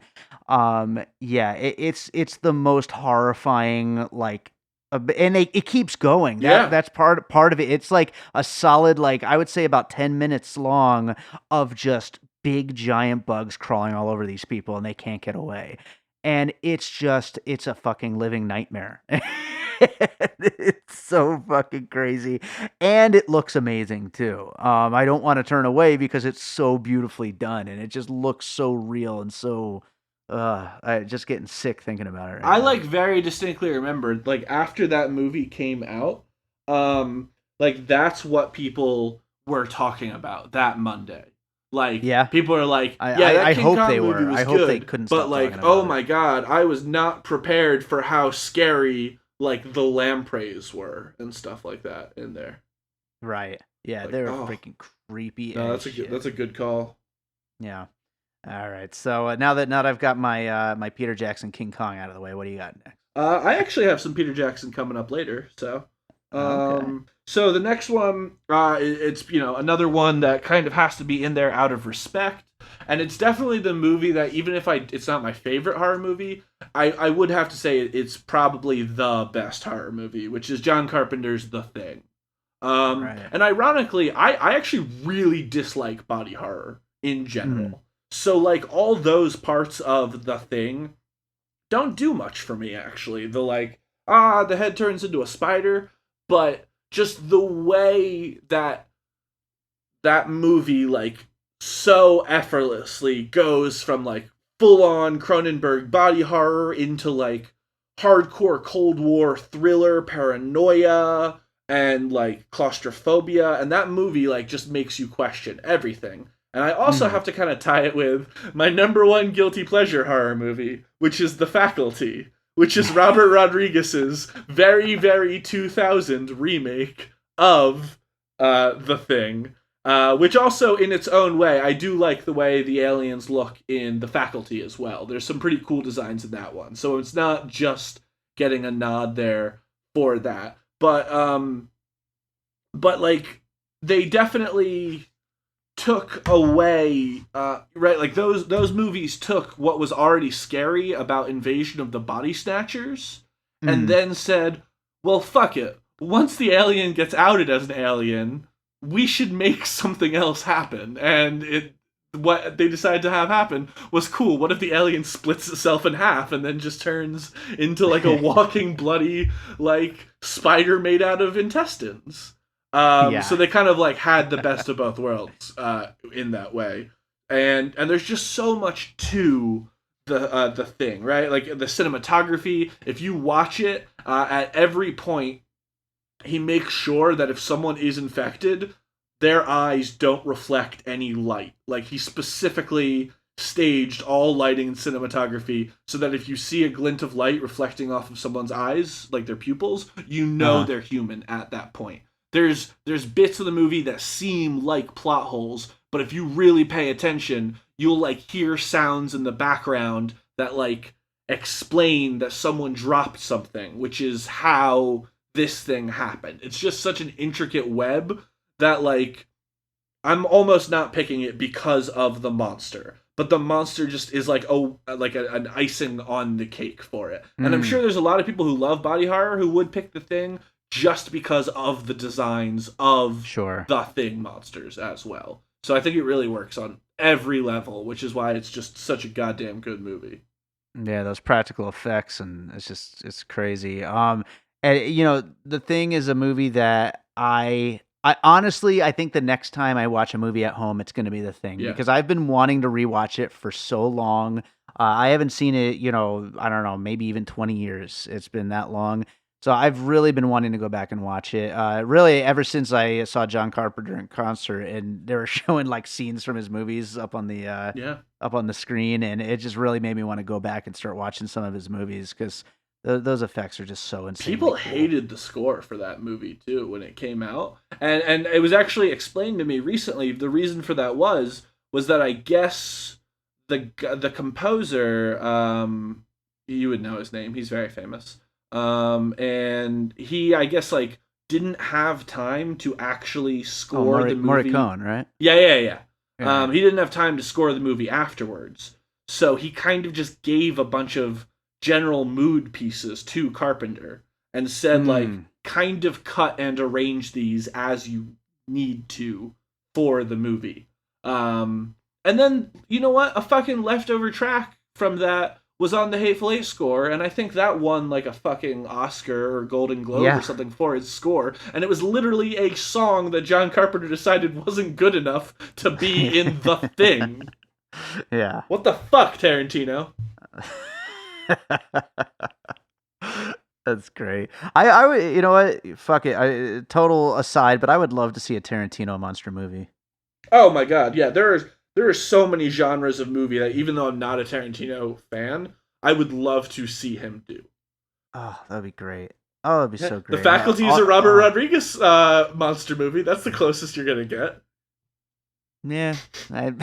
yeah, it's the most horrifying, like, and it keeps going. yeah. That's part of it. It's like a solid, like, I would say about 10 minutes long of just big giant bugs crawling all over these people, and they can't get away. And it's a fucking living nightmare. It's so fucking crazy. And it looks amazing too. I don't want to turn away because it's so beautifully done and it just looks so real and so I just getting sick thinking about it right I now. like very distinctly remember like after that movie came out, um like that's what people were talking about that Monday. Like Yeah. people are like, I, yeah, I, that I King hope Kong they movie were. was I hope they good, couldn't but stop like, talking oh about it. my god, I was not prepared for how scary like the lampreys were and stuff like that in there. Right. Yeah, Like, they were oh freaking creepy no, as that's shit. a good call. Yeah. All right. So now that I've got my Peter Jackson King Kong out of the way, what do you got next? I actually have some Peter Jackson coming up later, so Okay. so the next one, it's another one that kind of has to be in there out of respect, and it's definitely the movie that even if it's not my favorite horror movie, I would have to say it's probably the best horror movie, which is John Carpenter's The Thing. Right. And ironically, I actually really dislike body horror in Mm. general. So like all those parts of The Thing don't do much for me actually. The like the head turns into a spider, but just the way that that movie like so effortlessly goes from like full on Cronenberg body horror into like hardcore Cold War thriller paranoia and like claustrophobia, and that movie like just makes you question everything. And I also Mm. have to kind of tie it with my number one guilty pleasure horror movie, which is The Faculty, which is Robert Rodriguez's very, very 2000 remake of The Thing. Which also, in its own way, I do like the way the aliens look in The Faculty as well. There's some pretty cool designs in that one, so it's not just getting a nod there for that. But like they definitely took away right, like those movies took what was already scary about Invasion of the Body Snatchers and Mm. then said, well, fuck it, once the alien gets outed as an alien, we should make something else happen. And it what they decided to have happen was cool. What if the alien splits itself in half and then just turns into like a walking bloody like spider made out of intestines? So Yeah. they kind of like had the best of both worlds in that way, and there's just so much to the thing, right? Like the cinematography. If you watch it at every point, he makes sure that if someone is infected, their eyes don't reflect any light. Like he specifically staged all lighting and cinematography so that if you see a glint of light reflecting off of someone's eyes, like their pupils, you know Uh-huh. they're human at that point. There's bits of the movie that seem like plot holes, but if you really pay attention, you'll like hear sounds in the background that like explain that someone dropped something, which is how this thing happened. It's just such an intricate web that like I'm almost not picking it because of the monster, but the monster just is like an icing on the cake for it. And I'm Mm. sure there's a lot of people who love body horror who would pick The Thing just because of the designs of Sure. the Thing monsters as well. So I think it really works on every level, which is why it's just such a goddamn good movie. Yeah, those practical effects, and it's crazy. And The Thing is a movie that I honestly I think the next time I watch a movie at home, it's going to be The Thing Yeah. because I've been wanting to rewatch it for so long. I haven't seen it, I don't know, maybe even 20 years. It's been that long. So I've really been wanting to go back and watch it. Really, ever since I saw John Carpenter in concert, and they were showing like scenes from his movies Yeah. up on the screen, and it just really made me want to go back and start watching some of his movies because those effects are just so insanely People cool. hated the score for that movie too when it came out, and it was actually explained to me recently. The reason for that was that I guess the composer, you would know his name. He's very famous. And he, I guess, like didn't have time to actually Oh, score the movie. Morricone, right? Yeah. Yeah. He didn't have time to score the movie afterwards, so he kind of just gave a bunch of general mood pieces to Carpenter and said like Mm. kind of cut and arrange these as you need to for the movie. And then you know what? A fucking leftover track from that was on the Hateful Eight score, and I think that won like a fucking Oscar or Golden Globe or Yeah. something for its score. And it was literally a song that John Carpenter decided wasn't good enough to be in The Thing. Yeah. What the fuck, Tarantino? That's great. I would, you know what? Fuck it. Total aside, but I would love to see a Tarantino monster movie. Oh my god, yeah, there are so many genres of movie that even though I'm not a Tarantino fan, I would love to see him do. Oh, that'd be great. Oh, that'd be Yeah, so The great. Faculty is a Robert Rodriguez monster movie. That's the closest you're gonna get. Yeah, I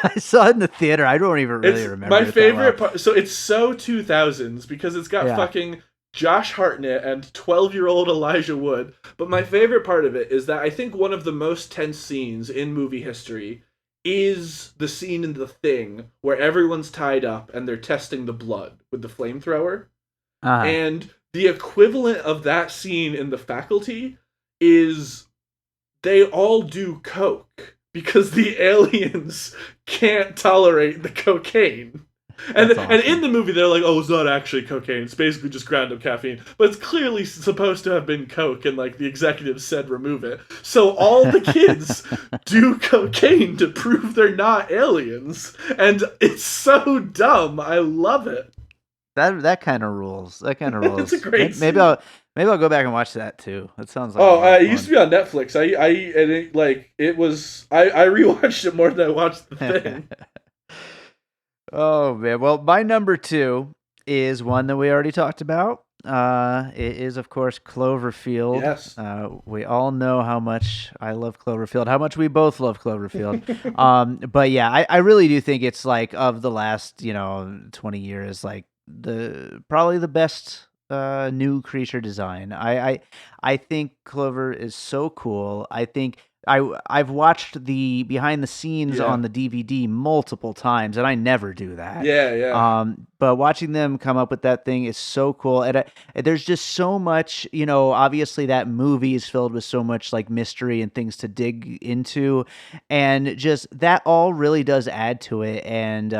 I saw it in the theater. I don't even really It's remember my it that well. favorite part. So it's so 2000s because it's got Yeah. fucking Josh Hartnett and 12-year-old Elijah Wood. But my favorite part of it is that I think one of the most tense scenes in movie history is the scene in The Thing where everyone's tied up and they're testing the blood with the flamethrower. Uh-huh. And the equivalent of that scene in The Faculty is they all do coke because the aliens can't tolerate the cocaine. And That's and awesome. in the movie they're like, oh, it's not actually cocaine. It's basically just ground up caffeine. But it's clearly supposed to have been coke, and like the executives said, remove it. So all the kids do cocaine to prove they're not aliens, and it's so dumb. I love it. That kind of rules. That kind of It's a rules. great Maybe scene. I'll go back and watch that too. That sounds like a Oh, lot of it used to fun. be on Netflix. And it, like it was. I rewatched it more than I watched the thing. Oh man. Well, my number two is one that we already talked about. It is of course Cloverfield. Yes. We all know how much I love Cloverfield, how much we both love Cloverfield. But yeah, I really do think it's like of the last 20 years, like the probably the best new creature design. I think Clover is so cool. I think I've watched the behind the scenes Yeah. on the DVD multiple times, and I never do that. Yeah. Yeah. But watching them come up with that thing is so cool. And there's just so much, obviously that movie is filled with so much like mystery and things to dig into. And just that all really does add to it. And,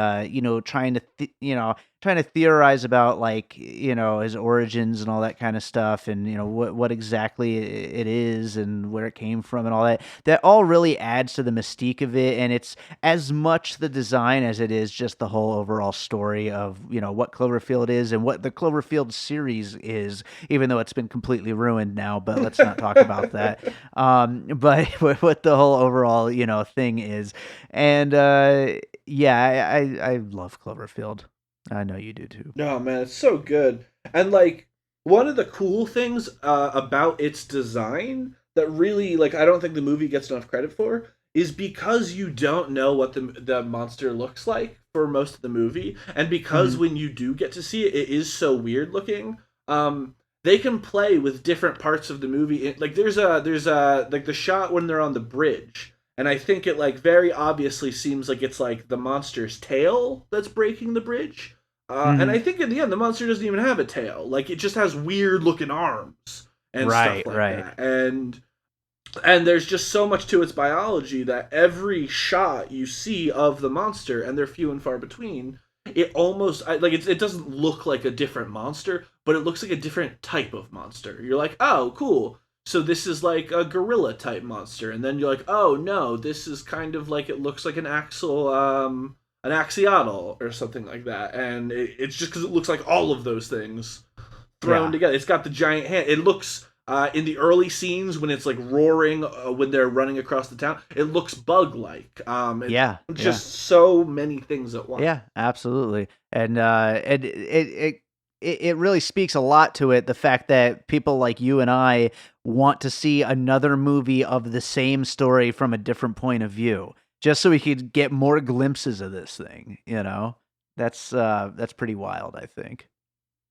trying to theorize about like, his origins and all that kind of stuff and, what exactly it is and where it came from and all that. That all really adds to the mystique of it. And it's as much the design as it is just the whole overall story of what Cloverfield is and what the Cloverfield series is, even though it's been completely ruined now. But let's not talk about that. But what the whole overall thing is, and yeah, I love Cloverfield. I know you do too. No, man, it's so good. And like one of the cool things about its design that really like I don't think the movie gets enough credit for is because you don't know what the monster looks like for most of the movie, and because Mhm. when you do get to see it, it is so weird looking. They can play with different parts of the movie. Like there's a like the shot when they're on the bridge. And I think it like very obviously seems like it's like the monster's tail that's breaking the bridge, and I Mhm. think in the end, the monster doesn't even have a tail. Like it just has weird looking arms and stuff Right, like right. that. And there's just so much to its biology that every shot you see of the monster, and they're few and far between, it almost like it doesn't look like a different monster, but it looks like a different type of monster. You're like, oh, cool. So this is like a gorilla type monster, and then you're like, oh no, this is kind of like it looks like an axolotl or something like that, and it's just because it looks like all of those things thrown Yeah. together. It's got the giant hand. It looks in the early scenes when it's like roaring when they're running across the town. It looks bug like. It's Yeah. Yeah. just so many things at once. Yeah, absolutely. And it really speaks a lot to it, the fact that people like you and I want to see another movie of the same story from a different point of view, just so we could get more glimpses of this thing. That's pretty wild, I think.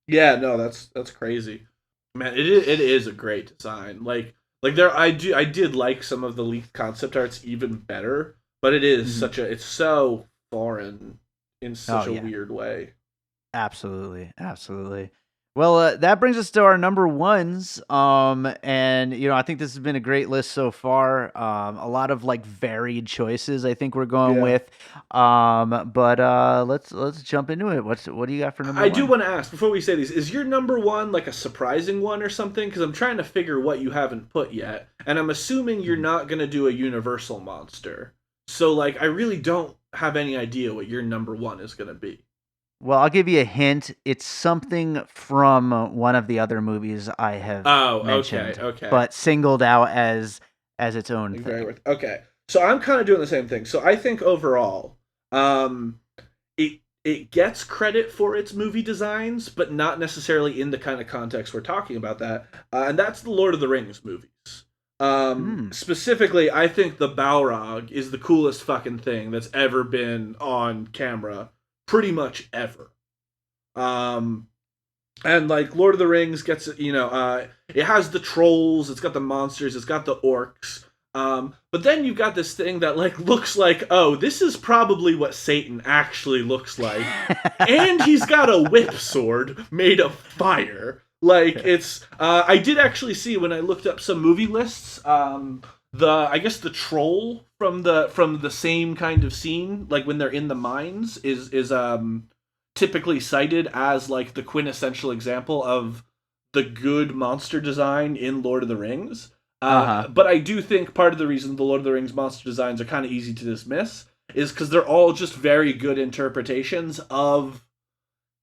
Yeah, no, that's crazy, man. It is a great design. Like there, I did like some of the leaked concept arts even better, but it is Mhm. it's so foreign in Oh such a yeah. weird way. Absolutely, absolutely. Well, that brings us to our number ones. And I think this has been a great list so far. A lot of like varied choices. I think we're going Yeah. with. But let's jump into it. What do you got for number I do one? want to ask before we say these: is your number one like a surprising one or something? Because I'm trying to figure what you haven't put yet, and I'm assuming you're Mhm. not gonna do a Universal monster. So like, I really don't have any idea what your number one is gonna be. Well, I'll give you a hint. It's something from one of the other movies I have Oh, okay, mentioned, okay. but singled out as its own Like very thing. worth. Okay, so I'm kind of doing the same thing. So I think overall, it gets credit for its movie designs, but not necessarily in the kind of context we're talking about that. And that's the Lord of the Rings movies. Hmm. Specifically, I think the Balrog is the coolest fucking thing that's ever been on camera, pretty much ever. Um, and like Lord of the Rings gets it has the trolls, it's got the monsters, it's got the orcs. But then you've got this thing that like looks like, oh, this is probably what Satan actually looks like, and he's got a whip sword made of fire. Like it's I did actually see when I looked up some movie lists, the I guess the troll from the same kind of scene, like when they're in the mines, is typically cited as like the quintessential example of the good monster design in Lord of the Rings. Uh-huh. But I do think part of the reason the Lord of the Rings monster designs are kind of easy to dismiss is because they're all just very good interpretations of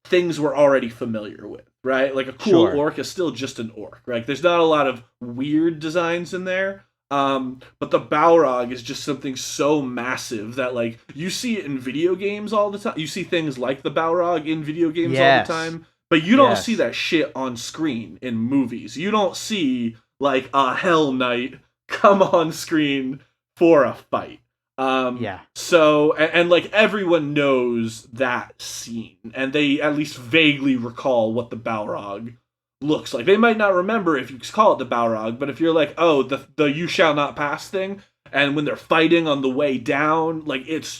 things we're already familiar with, right? Like a cool Sure. orc is still just an orc, right? There's not a lot of weird designs in there. But the Balrog is just something so massive that like you see it in video games all the time. You see things like the Balrog in video games all the Yes. time, but you don't see Yes. that shit on screen in movies. You don't see like a Hell Knight come on screen for a fight. Yeah. So like everyone knows that scene, and they at least vaguely recall what the Balrog looks like. They might not remember if you call it the Balrog, but if you're like, oh, the "you shall not pass" thing, and when they're fighting on the way down, like it's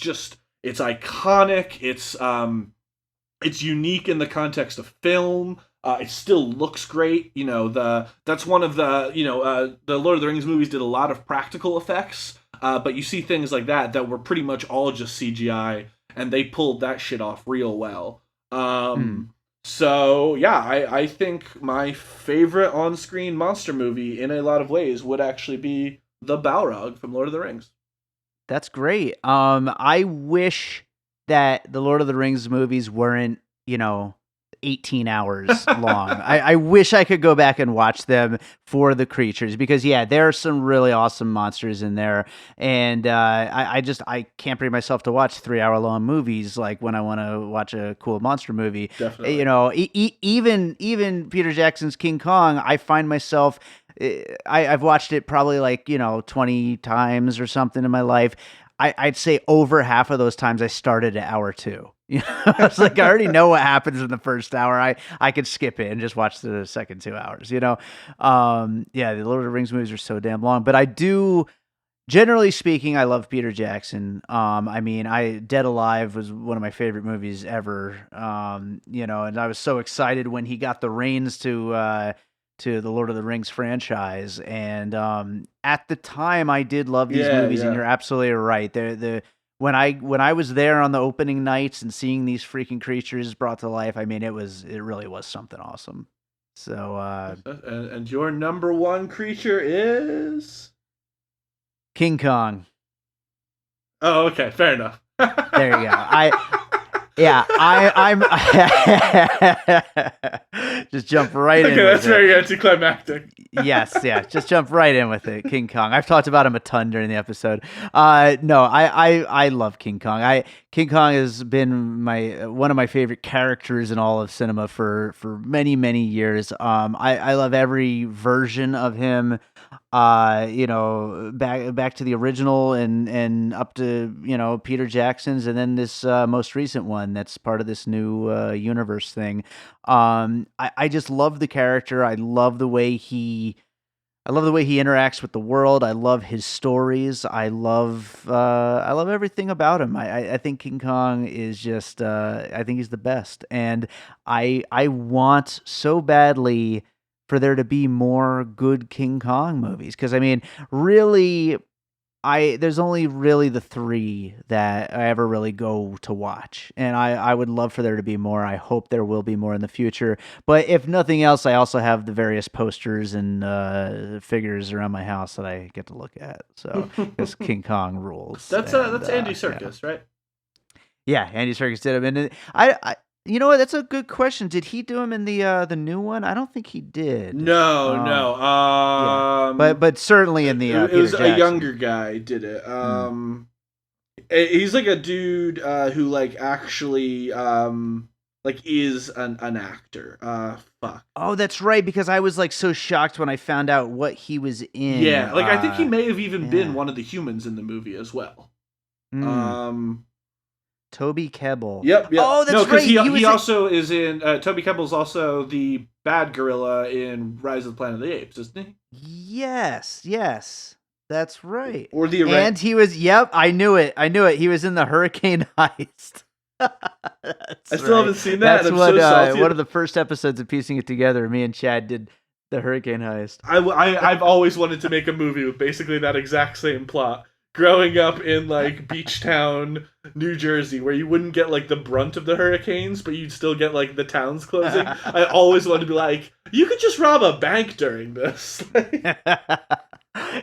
iconic. It's unique in the context of film. It still looks great. That's one of the Lord of the Rings movies did a lot of practical effects, but you see things like that were pretty much all just CGI, and they pulled that shit off real well. Hmm. So yeah, I think my favorite on-screen monster movie in a lot of ways would actually be the Balrog from Lord of the Rings. That's great. I wish that the Lord of the Rings movies weren't, 18 hours long. I wish I could go back and watch them for the creatures because yeah, there are some really awesome monsters in there, and I can't bring myself to watch 3 hour long movies like when I want to watch a cool monster movie. Definitely. Even Peter Jackson's King Kong, I find myself I've watched it probably like 20 times or something in my life. I'd say over half of those times I started at hour two. It's like I already know what happens in the first hour. I could skip it and just watch the second 2 hours. Yeah, the Lord of the Rings movies are so damn long, but I do. Generally speaking, I love Peter Jackson. I mean, Dead Alive was one of my favorite movies ever. And I was so excited when he got the reins to the Lord of the Rings franchise. And at the time, I did love these Yeah, movies, and yeah. you're absolutely right. When I was there on the opening nights and seeing these freaking creatures brought to life, I mean, it really was something awesome. So And your number one creature is. King Kong, Oh, okay, fair enough. there you go. Yeah, I'm just jump right Okay, in with that's it. very anticlimactic. Yes, yeah, just jump right in with it. King Kong. I've talked about him a ton during the episode. No, I love King Kong. King Kong has been my one of my favorite characters in all of cinema for many years. I love every version of him. Back to the original and up to Peter Jackson's, and then this most recent one that's part of this new universe thing. I just love the character. I love the way he interacts with the world. I love his stories. I love everything about him. I think King Kong is just I think he's the best, and I want so badly for there to be more good King Kong movies because I mean, really, I there's only really the three that I ever really go to watch, and I would love for there to be more. I hope there will be more in the future. But if nothing else, I also have the various posters and figures around my house that I get to look at. So because King Kong rules, and That's Andy yeah, Serkis, right? yeah, Andy Serkis did him, and You know what? That's a good question. Did he do him in the new one? I don't think he did. No, no. Yeah, but certainly in the It Peter was a Jackson. younger guy did it. Hmm. He's like a dude who like actually like is an actor. Fuck. Oh, that's right. Because I was like so shocked when I found out what he was in. Yeah, like I think he may have even been Yeah. one of the humans in the movie as well. Hmm. Um, Toby Kebbell. yep, yep. Oh, No, that's because right. He he was. also is in. Toby Kebbell's also the bad gorilla in Rise of the Planet of the Apes, isn't he? Yes, that's right. Or the And he was. Yep, I knew it. He was in the Hurricane Heist. I That's still right. haven't seen that. That's And I'm what so salty. one of the first episodes of Piecing It Together. Me and Chad did the Hurricane Heist. I've always wanted to make a movie with basically that exact same plot. Growing up in like Beach Town, New Jersey, where you wouldn't get like the brunt of the hurricanes, but you'd still get like the towns closing. I always wanted to be like, you could just rob a bank during this.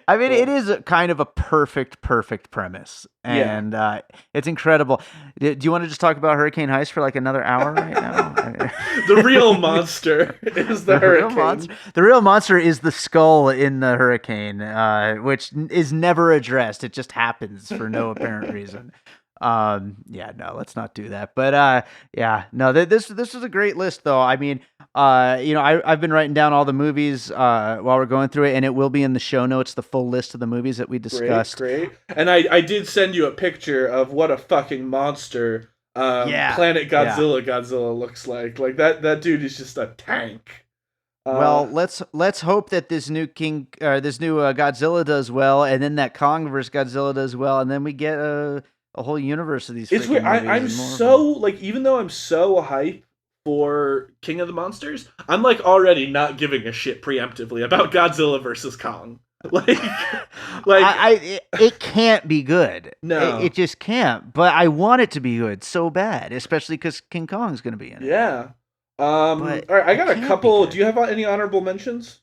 I mean, it is kind of a perfect premise, Yeah. and it's incredible. Do you want to just talk about Hurricane Heist for like another hour right now? The real monster is the hurricane. The real monster is the skull in the hurricane, which is never addressed. It just happens for no apparent reason. Yeah, no, let's not do that. But yeah, no, this is a great list though. I mean, I've been writing down all the movies while we're going through it, and it will be in the show notes, the full list of the movies that we discussed. Great. And I did send you a picture of what a fucking monster Planet Godzilla looks like. Like that dude is just a tank. Well, let's hope that this new Godzilla does well, and then that Kong vs. Godzilla does well, and then we get a whole universe of these. It's weird. I'm so like, even though I'm so hyped for King of the Monsters, I'm like already not giving a shit preemptively about Godzilla versus Kong. It can't be good. No, it just can't. But I want it to be good so bad, especially because King Kong's going to be in it. Yeah. All right, I got a couple. Do you have any honorable mentions?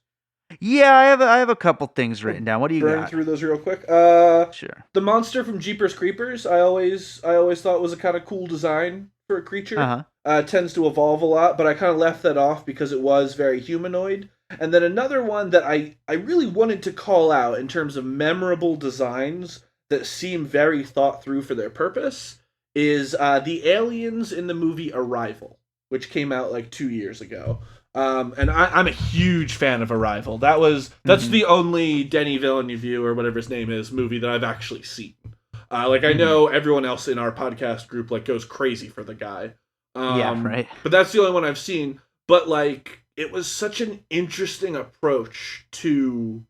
Yeah, I have a couple things written down. What do you got? Burn through those real quick. Sure. The monster from Jeepers Creepers, I always thought was a kind of cool design for a creature. Tends to evolve a lot, but I kind of left that off because it was very humanoid. And then another one that I really wanted to call out in terms of memorable designs that seem very thought through for their purpose is the aliens in the movie Arrival, which came out like 2 years ago. And I'm a huge fan of Arrival. That's the only Denis Villeneuve or whatever his name is movie that I've actually seen. I know everyone else in our podcast group like goes crazy for the guy. Yeah, right. But that's the only one I've seen. But like, it was such an interesting approach to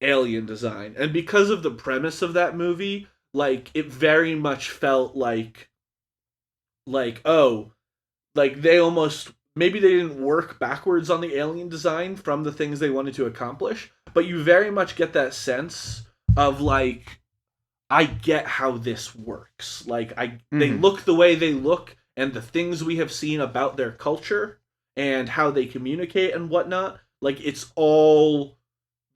alien design, and because of the premise of that movie, like it very much felt like they almost maybe they didn't work backwards on the alien design from the things they wanted to accomplish, but you very much get that sense of like, I get how this works. Like they look the way they look, and the things we have seen about their culture and how they communicate and whatnot, like it's all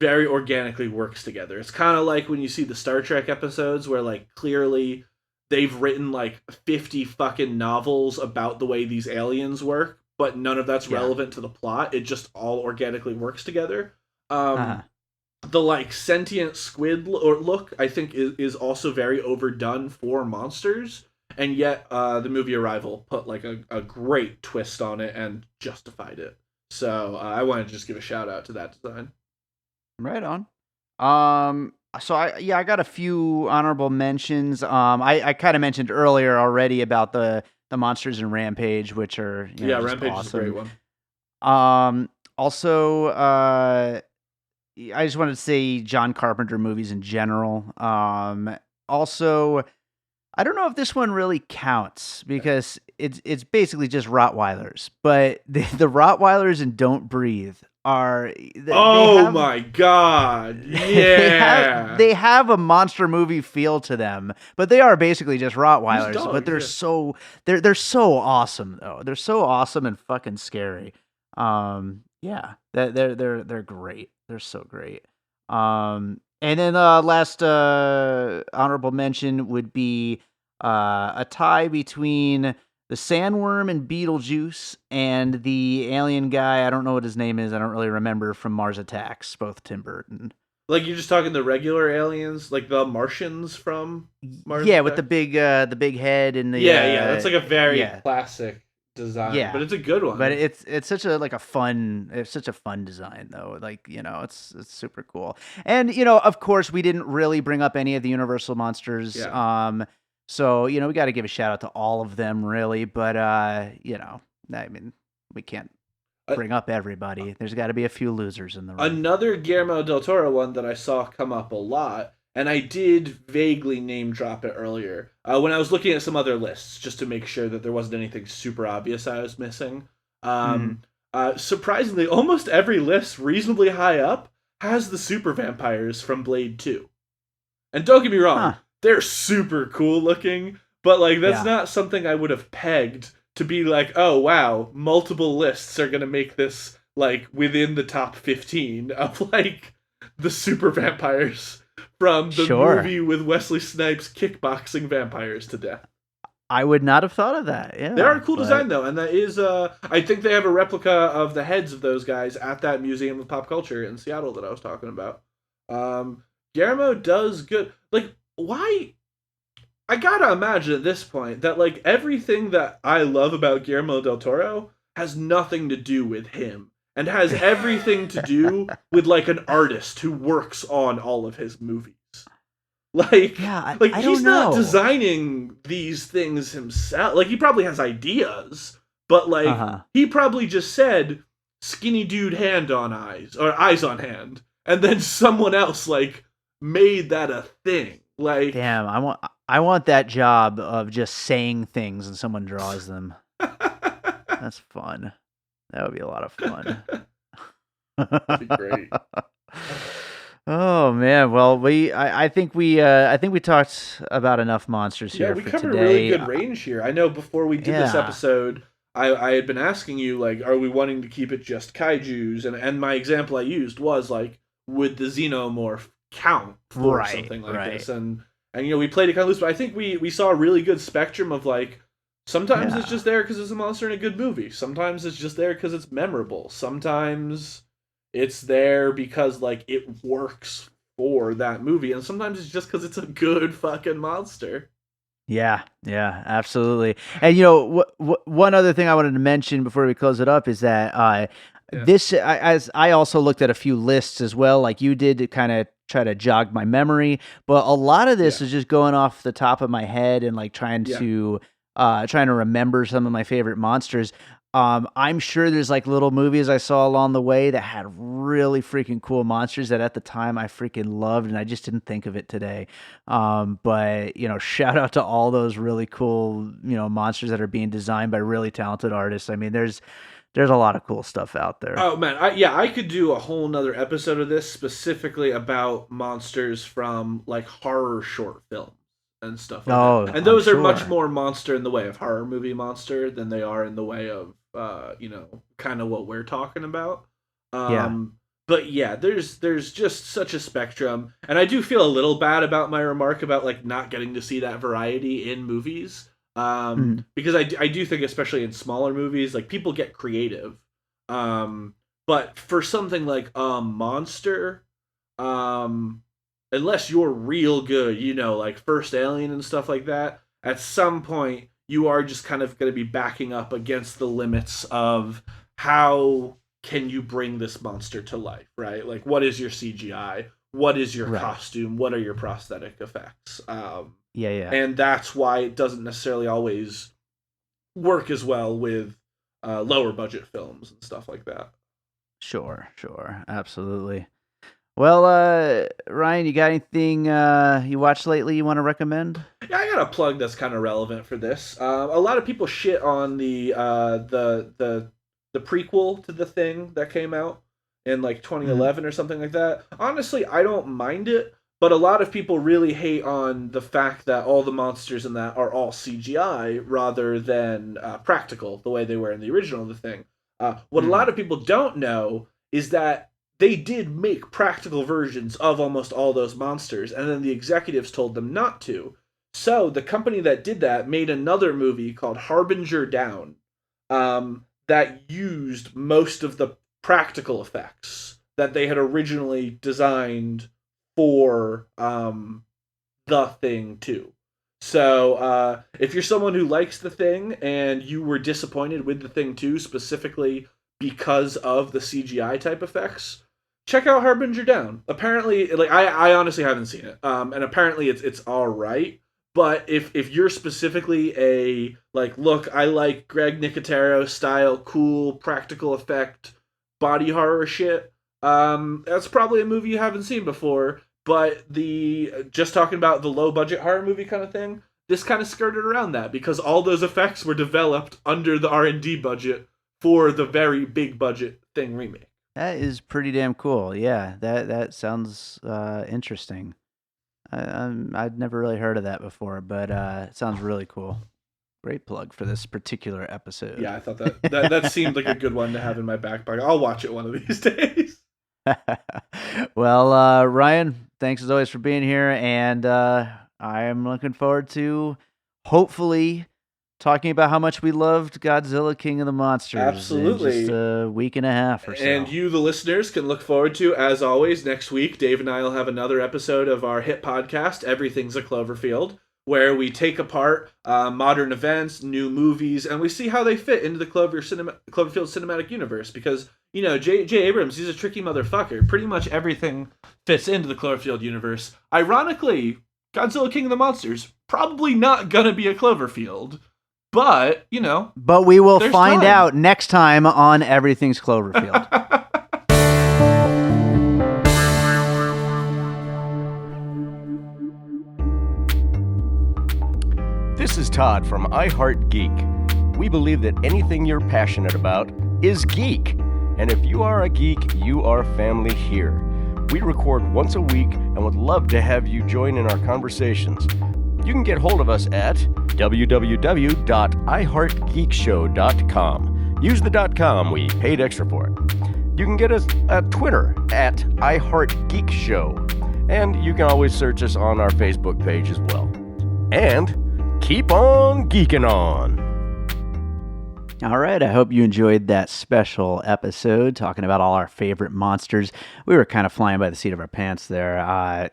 very organically works together. It's kind of like when you see the Star Trek episodes where like clearly they've written like 50 fucking novels about the way these aliens work, but none of that's relevant to the plot. It just all organically works together. The like sentient squid look, I think, is also very overdone for monsters, and yet the movie Arrival put like a great twist on it and justified it. So I wanted to just give a shout out to that design. Right on. So I got a few honorable mentions. I kind of mentioned earlier already about the monsters in Rampage, which are Rampage awesome. is a great one. Also, I just wanted to say John Carpenter movies in general. Also, I don't know if this one really counts because it's basically just Rottweilers, but the Rottweilers in Don't Breathe are my god, yeah, they have a monster movie feel to them, but they are basically just Rottweilers. Dogs, but they're so awesome though. They're so awesome and fucking scary. Yeah, they're great. They're so great. And then last honorable mention would be a tie between the sandworm in Beetlejuice and the alien guy. I don't know what his name is. I don't really remember, from Mars Attacks. Both Tim Burton. Like, you're just talking the regular aliens, like the Martians from Mars Yeah, with Attacks? the big head and the Yeah. That's like a very yeah. classic design, Yeah, but it's a good one. but it's such a fun design though. Like, it's super cool. And of course, we didn't really bring up any of the Universal monsters. Yeah. So we got to give a shout out to all of them, really. But I mean, we can't bring up everybody. There's got to be a few losers in the room. Another Guillermo del Toro one that I saw come up a lot, and I did vaguely name drop it earlier when I was looking at some other lists, just to make sure that there wasn't anything super obvious I was missing. Surprisingly, almost every list reasonably high up has the super vampires from Blade 2. And don't get me wrong, they're super cool looking, but like that's not something I would have pegged to be like, oh wow, multiple lists are gonna make this like within the top 15 of like the super vampires from the movie with Wesley Snipes kickboxing vampires to death. I would not have thought of that. Yeah, they are a cool design though, and that is I think they have a replica of the heads of those guys at that Museum of Pop Culture in Seattle that I was talking about. Guillermo does good. Like, why? I gotta imagine at this point that like everything that I love about Guillermo del Toro has nothing to do with him, and has everything to do with like an artist who works on all of his movies. Like, I he's not designing these things himself. Like, he probably has ideas, but like he probably just said skinny dude hand on eyes, or eyes on hand, and then someone else like made that a thing. Like, damn, I want that job of just saying things and someone draws them. That's fun. That would be a lot of fun. That'd be great. Oh man, well I think we talked about enough monsters here. Yeah, we for covered today. a really good range here. I know before we did this episode, I had been asking you like, are we wanting to keep it just kaijus? And my example I used was like, would the Xenomorph count for something like this? And we played it kind of loose, but I think we saw a really good spectrum of like, sometimes it's just there because it's a monster in a good movie. Sometimes it's just there because it's memorable. Sometimes it's there because like it works for that movie, and sometimes it's just because it's a good fucking monster. Yeah, absolutely. And one other thing I wanted to mention before we close it up is that this, as I also looked at a few lists as well, like you did, to kind of try to jog my memory, but a lot of this is just going off the top of my head and like trying to remember some of my favorite monsters. I'm sure there's like little movies I saw along the way that had really freaking cool monsters that at the time I freaking loved, and I just didn't think of it today. But shout out to all those really cool, monsters that are being designed by really talented artists. I mean, there's a lot of cool stuff out there. Oh man, I could do a whole nother episode of this specifically about monsters from like horror short films and stuff like that. And those are much more monster in the way of horror movie monster than they are in the way of kind of what we're talking about. But yeah, there's just such a spectrum, and I do feel a little bad about my remark about like not getting to see that variety in movies. Because I do think, especially in smaller movies, like people get creative. But for something like a monster, unless you're real good, like First Alien and stuff like that, at some point you are just kind of going to be backing up against the limits of how can you bring this monster to life, right? Like, what is your CGI? What is your costume? What are your prosthetic effects? And that's why it doesn't necessarily always work as well with lower budget films and stuff like that. Sure, absolutely. Well, Ryan, you got anything you watched lately you want to recommend? Yeah, I got a plug that's kind of relevant for this. A lot of people shit on the prequel to The Thing that came out in like 2011 or something like that. Honestly, I don't mind it, but a lot of people really hate on the fact that all the monsters in that are all CGI rather than practical, the way they were in the original The Thing. What a lot of people don't know is that they did make practical versions of almost all those monsters, and then the executives told them not to. So the company that did that made another movie called Harbinger Down, that used most of the practical effects that they had originally designed for the Thing too. So if you're someone who likes the Thing and you were disappointed with the Thing too, specifically because of the CGI type effects, check out Harbinger Down. Apparently, like I honestly haven't seen it, and apparently it's all right. But if you're specifically a like, look, I like Greg Nicotero style, cool practical effect body horror shit, that's probably a movie you haven't seen before. But the just talking about the low budget horror movie kind of thing, this kind of skirted around that because all those effects were developed under the R&D budget for the very big budget Thing remake. That is pretty damn cool. Yeah, that sounds interesting. I'd never really heard of that before, but it sounds really cool. Great plug for this particular episode. Yeah, I thought that seemed like a good one to have in my back pocket. I'll watch it one of these days. Well, Ryan, thanks as always for being here, and I am looking forward to hopefully talking about how much we loved Godzilla King of the Monsters Absolutely. in just a week and a half or so. And you, the listeners, can look forward to, as always, next week, Dave and I will have another episode of our hit podcast, Everything's a Cloverfield, where we take apart modern events, new movies, and we see how they fit into the Cloverfield cinematic universe. Because, you know, J. Abrams, he's a tricky motherfucker. Pretty much everything fits into the Cloverfield universe. Ironically, Godzilla King of the Monsters, probably not gonna be a Cloverfield. But, you know. But we will find out next time on Everything's Cloverfield. This is Todd from I Heart Geek. We believe that anything you're passionate about is geek. And if you are a geek, you are family here. We record once a week and would love to have you join in our conversations. You can get hold of us at www.iheartgeekshow.com. Use the .com, we paid extra for it. You can get us at Twitter at iHeartGeekShow. And you can always search us on our Facebook page as well. And keep on geeking on. All right, I hope you enjoyed that special episode talking about all our favorite monsters. We were kind of flying by the seat of our pants there.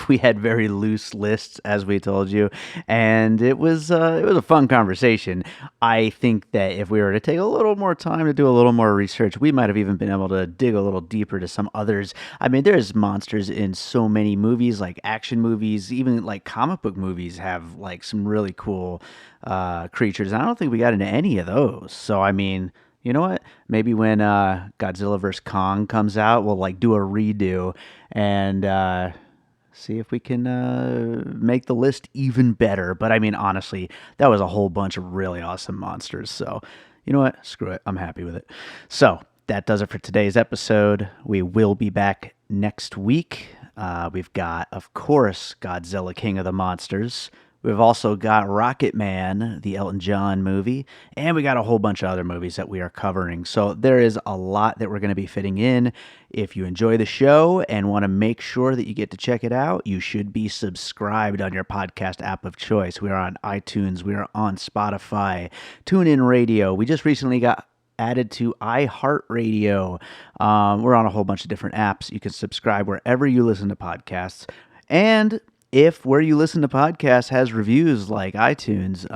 We had very loose lists, as we told you, and it was a fun conversation. I think that if we were to take a little more time to do a little more research, we might have even been able to dig a little deeper to some others. I mean, there's monsters in so many movies, like action movies, even like comic book movies have like some really cool creatures. And I don't think we got into any of those. So, I mean, you know what? Maybe when Godzilla vs. Kong comes out, we'll like do a redo and see if we can make the list even better. But I mean, honestly, that was a whole bunch of really awesome monsters. So, you know what? Screw it. I'm happy with it. So, that does it for today's episode. We will be back next week. We've got, of course, Godzilla King of the Monsters. We've also got Rocket Man, the Elton John movie, and we got a whole bunch of other movies that we are covering. So there is a lot that we're going to be fitting in. If you enjoy the show and want to make sure that you get to check it out, you should be subscribed on your podcast app of choice. We are on iTunes. We are on Spotify, TuneIn Radio. We just recently got added to iHeartRadio. We're on a whole bunch of different apps. You can subscribe wherever you listen to podcasts. And if where you listen to podcasts has reviews like iTunes,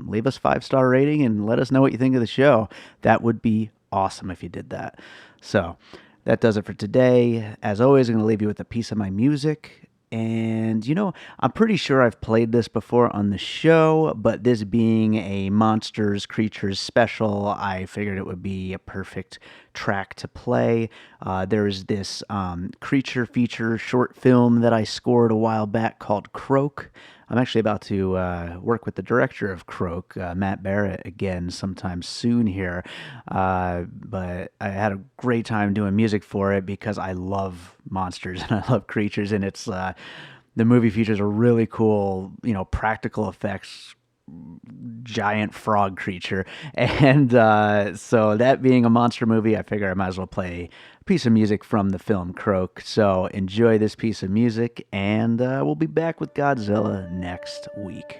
leave us 5-star rating and let us know what you think of the show. That would be awesome if you did that. So that does it for today. As always, I'm going to leave you with a piece of my music. And, you know, I'm pretty sure I've played this before on the show, but this being a Monsters Creatures special, I figured it would be a perfect track to play. There's this creature feature short film that I scored a while back called Croak. I'm actually about to work with the director of Croak, Matt Barrett, again sometime soon here. But I had a great time doing music for it because I love monsters and I love creatures, and it's the movie features a really cool, you know, practical effects giant frog creature. And so that being a monster movie, I figure I might as well play a piece of music from the film Croak. So enjoy this piece of music, and we'll be back with Godzilla next week.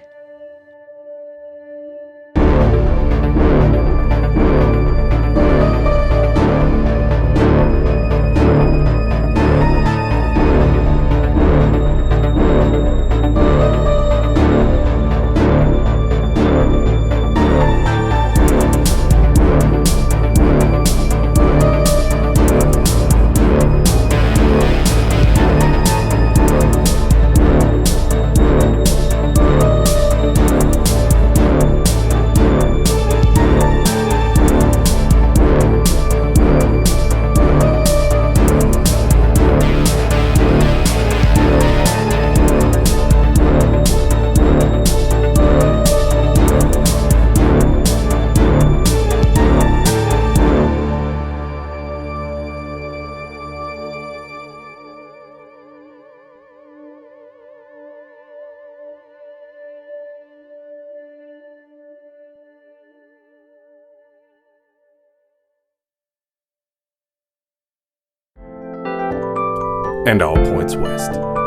And all points west.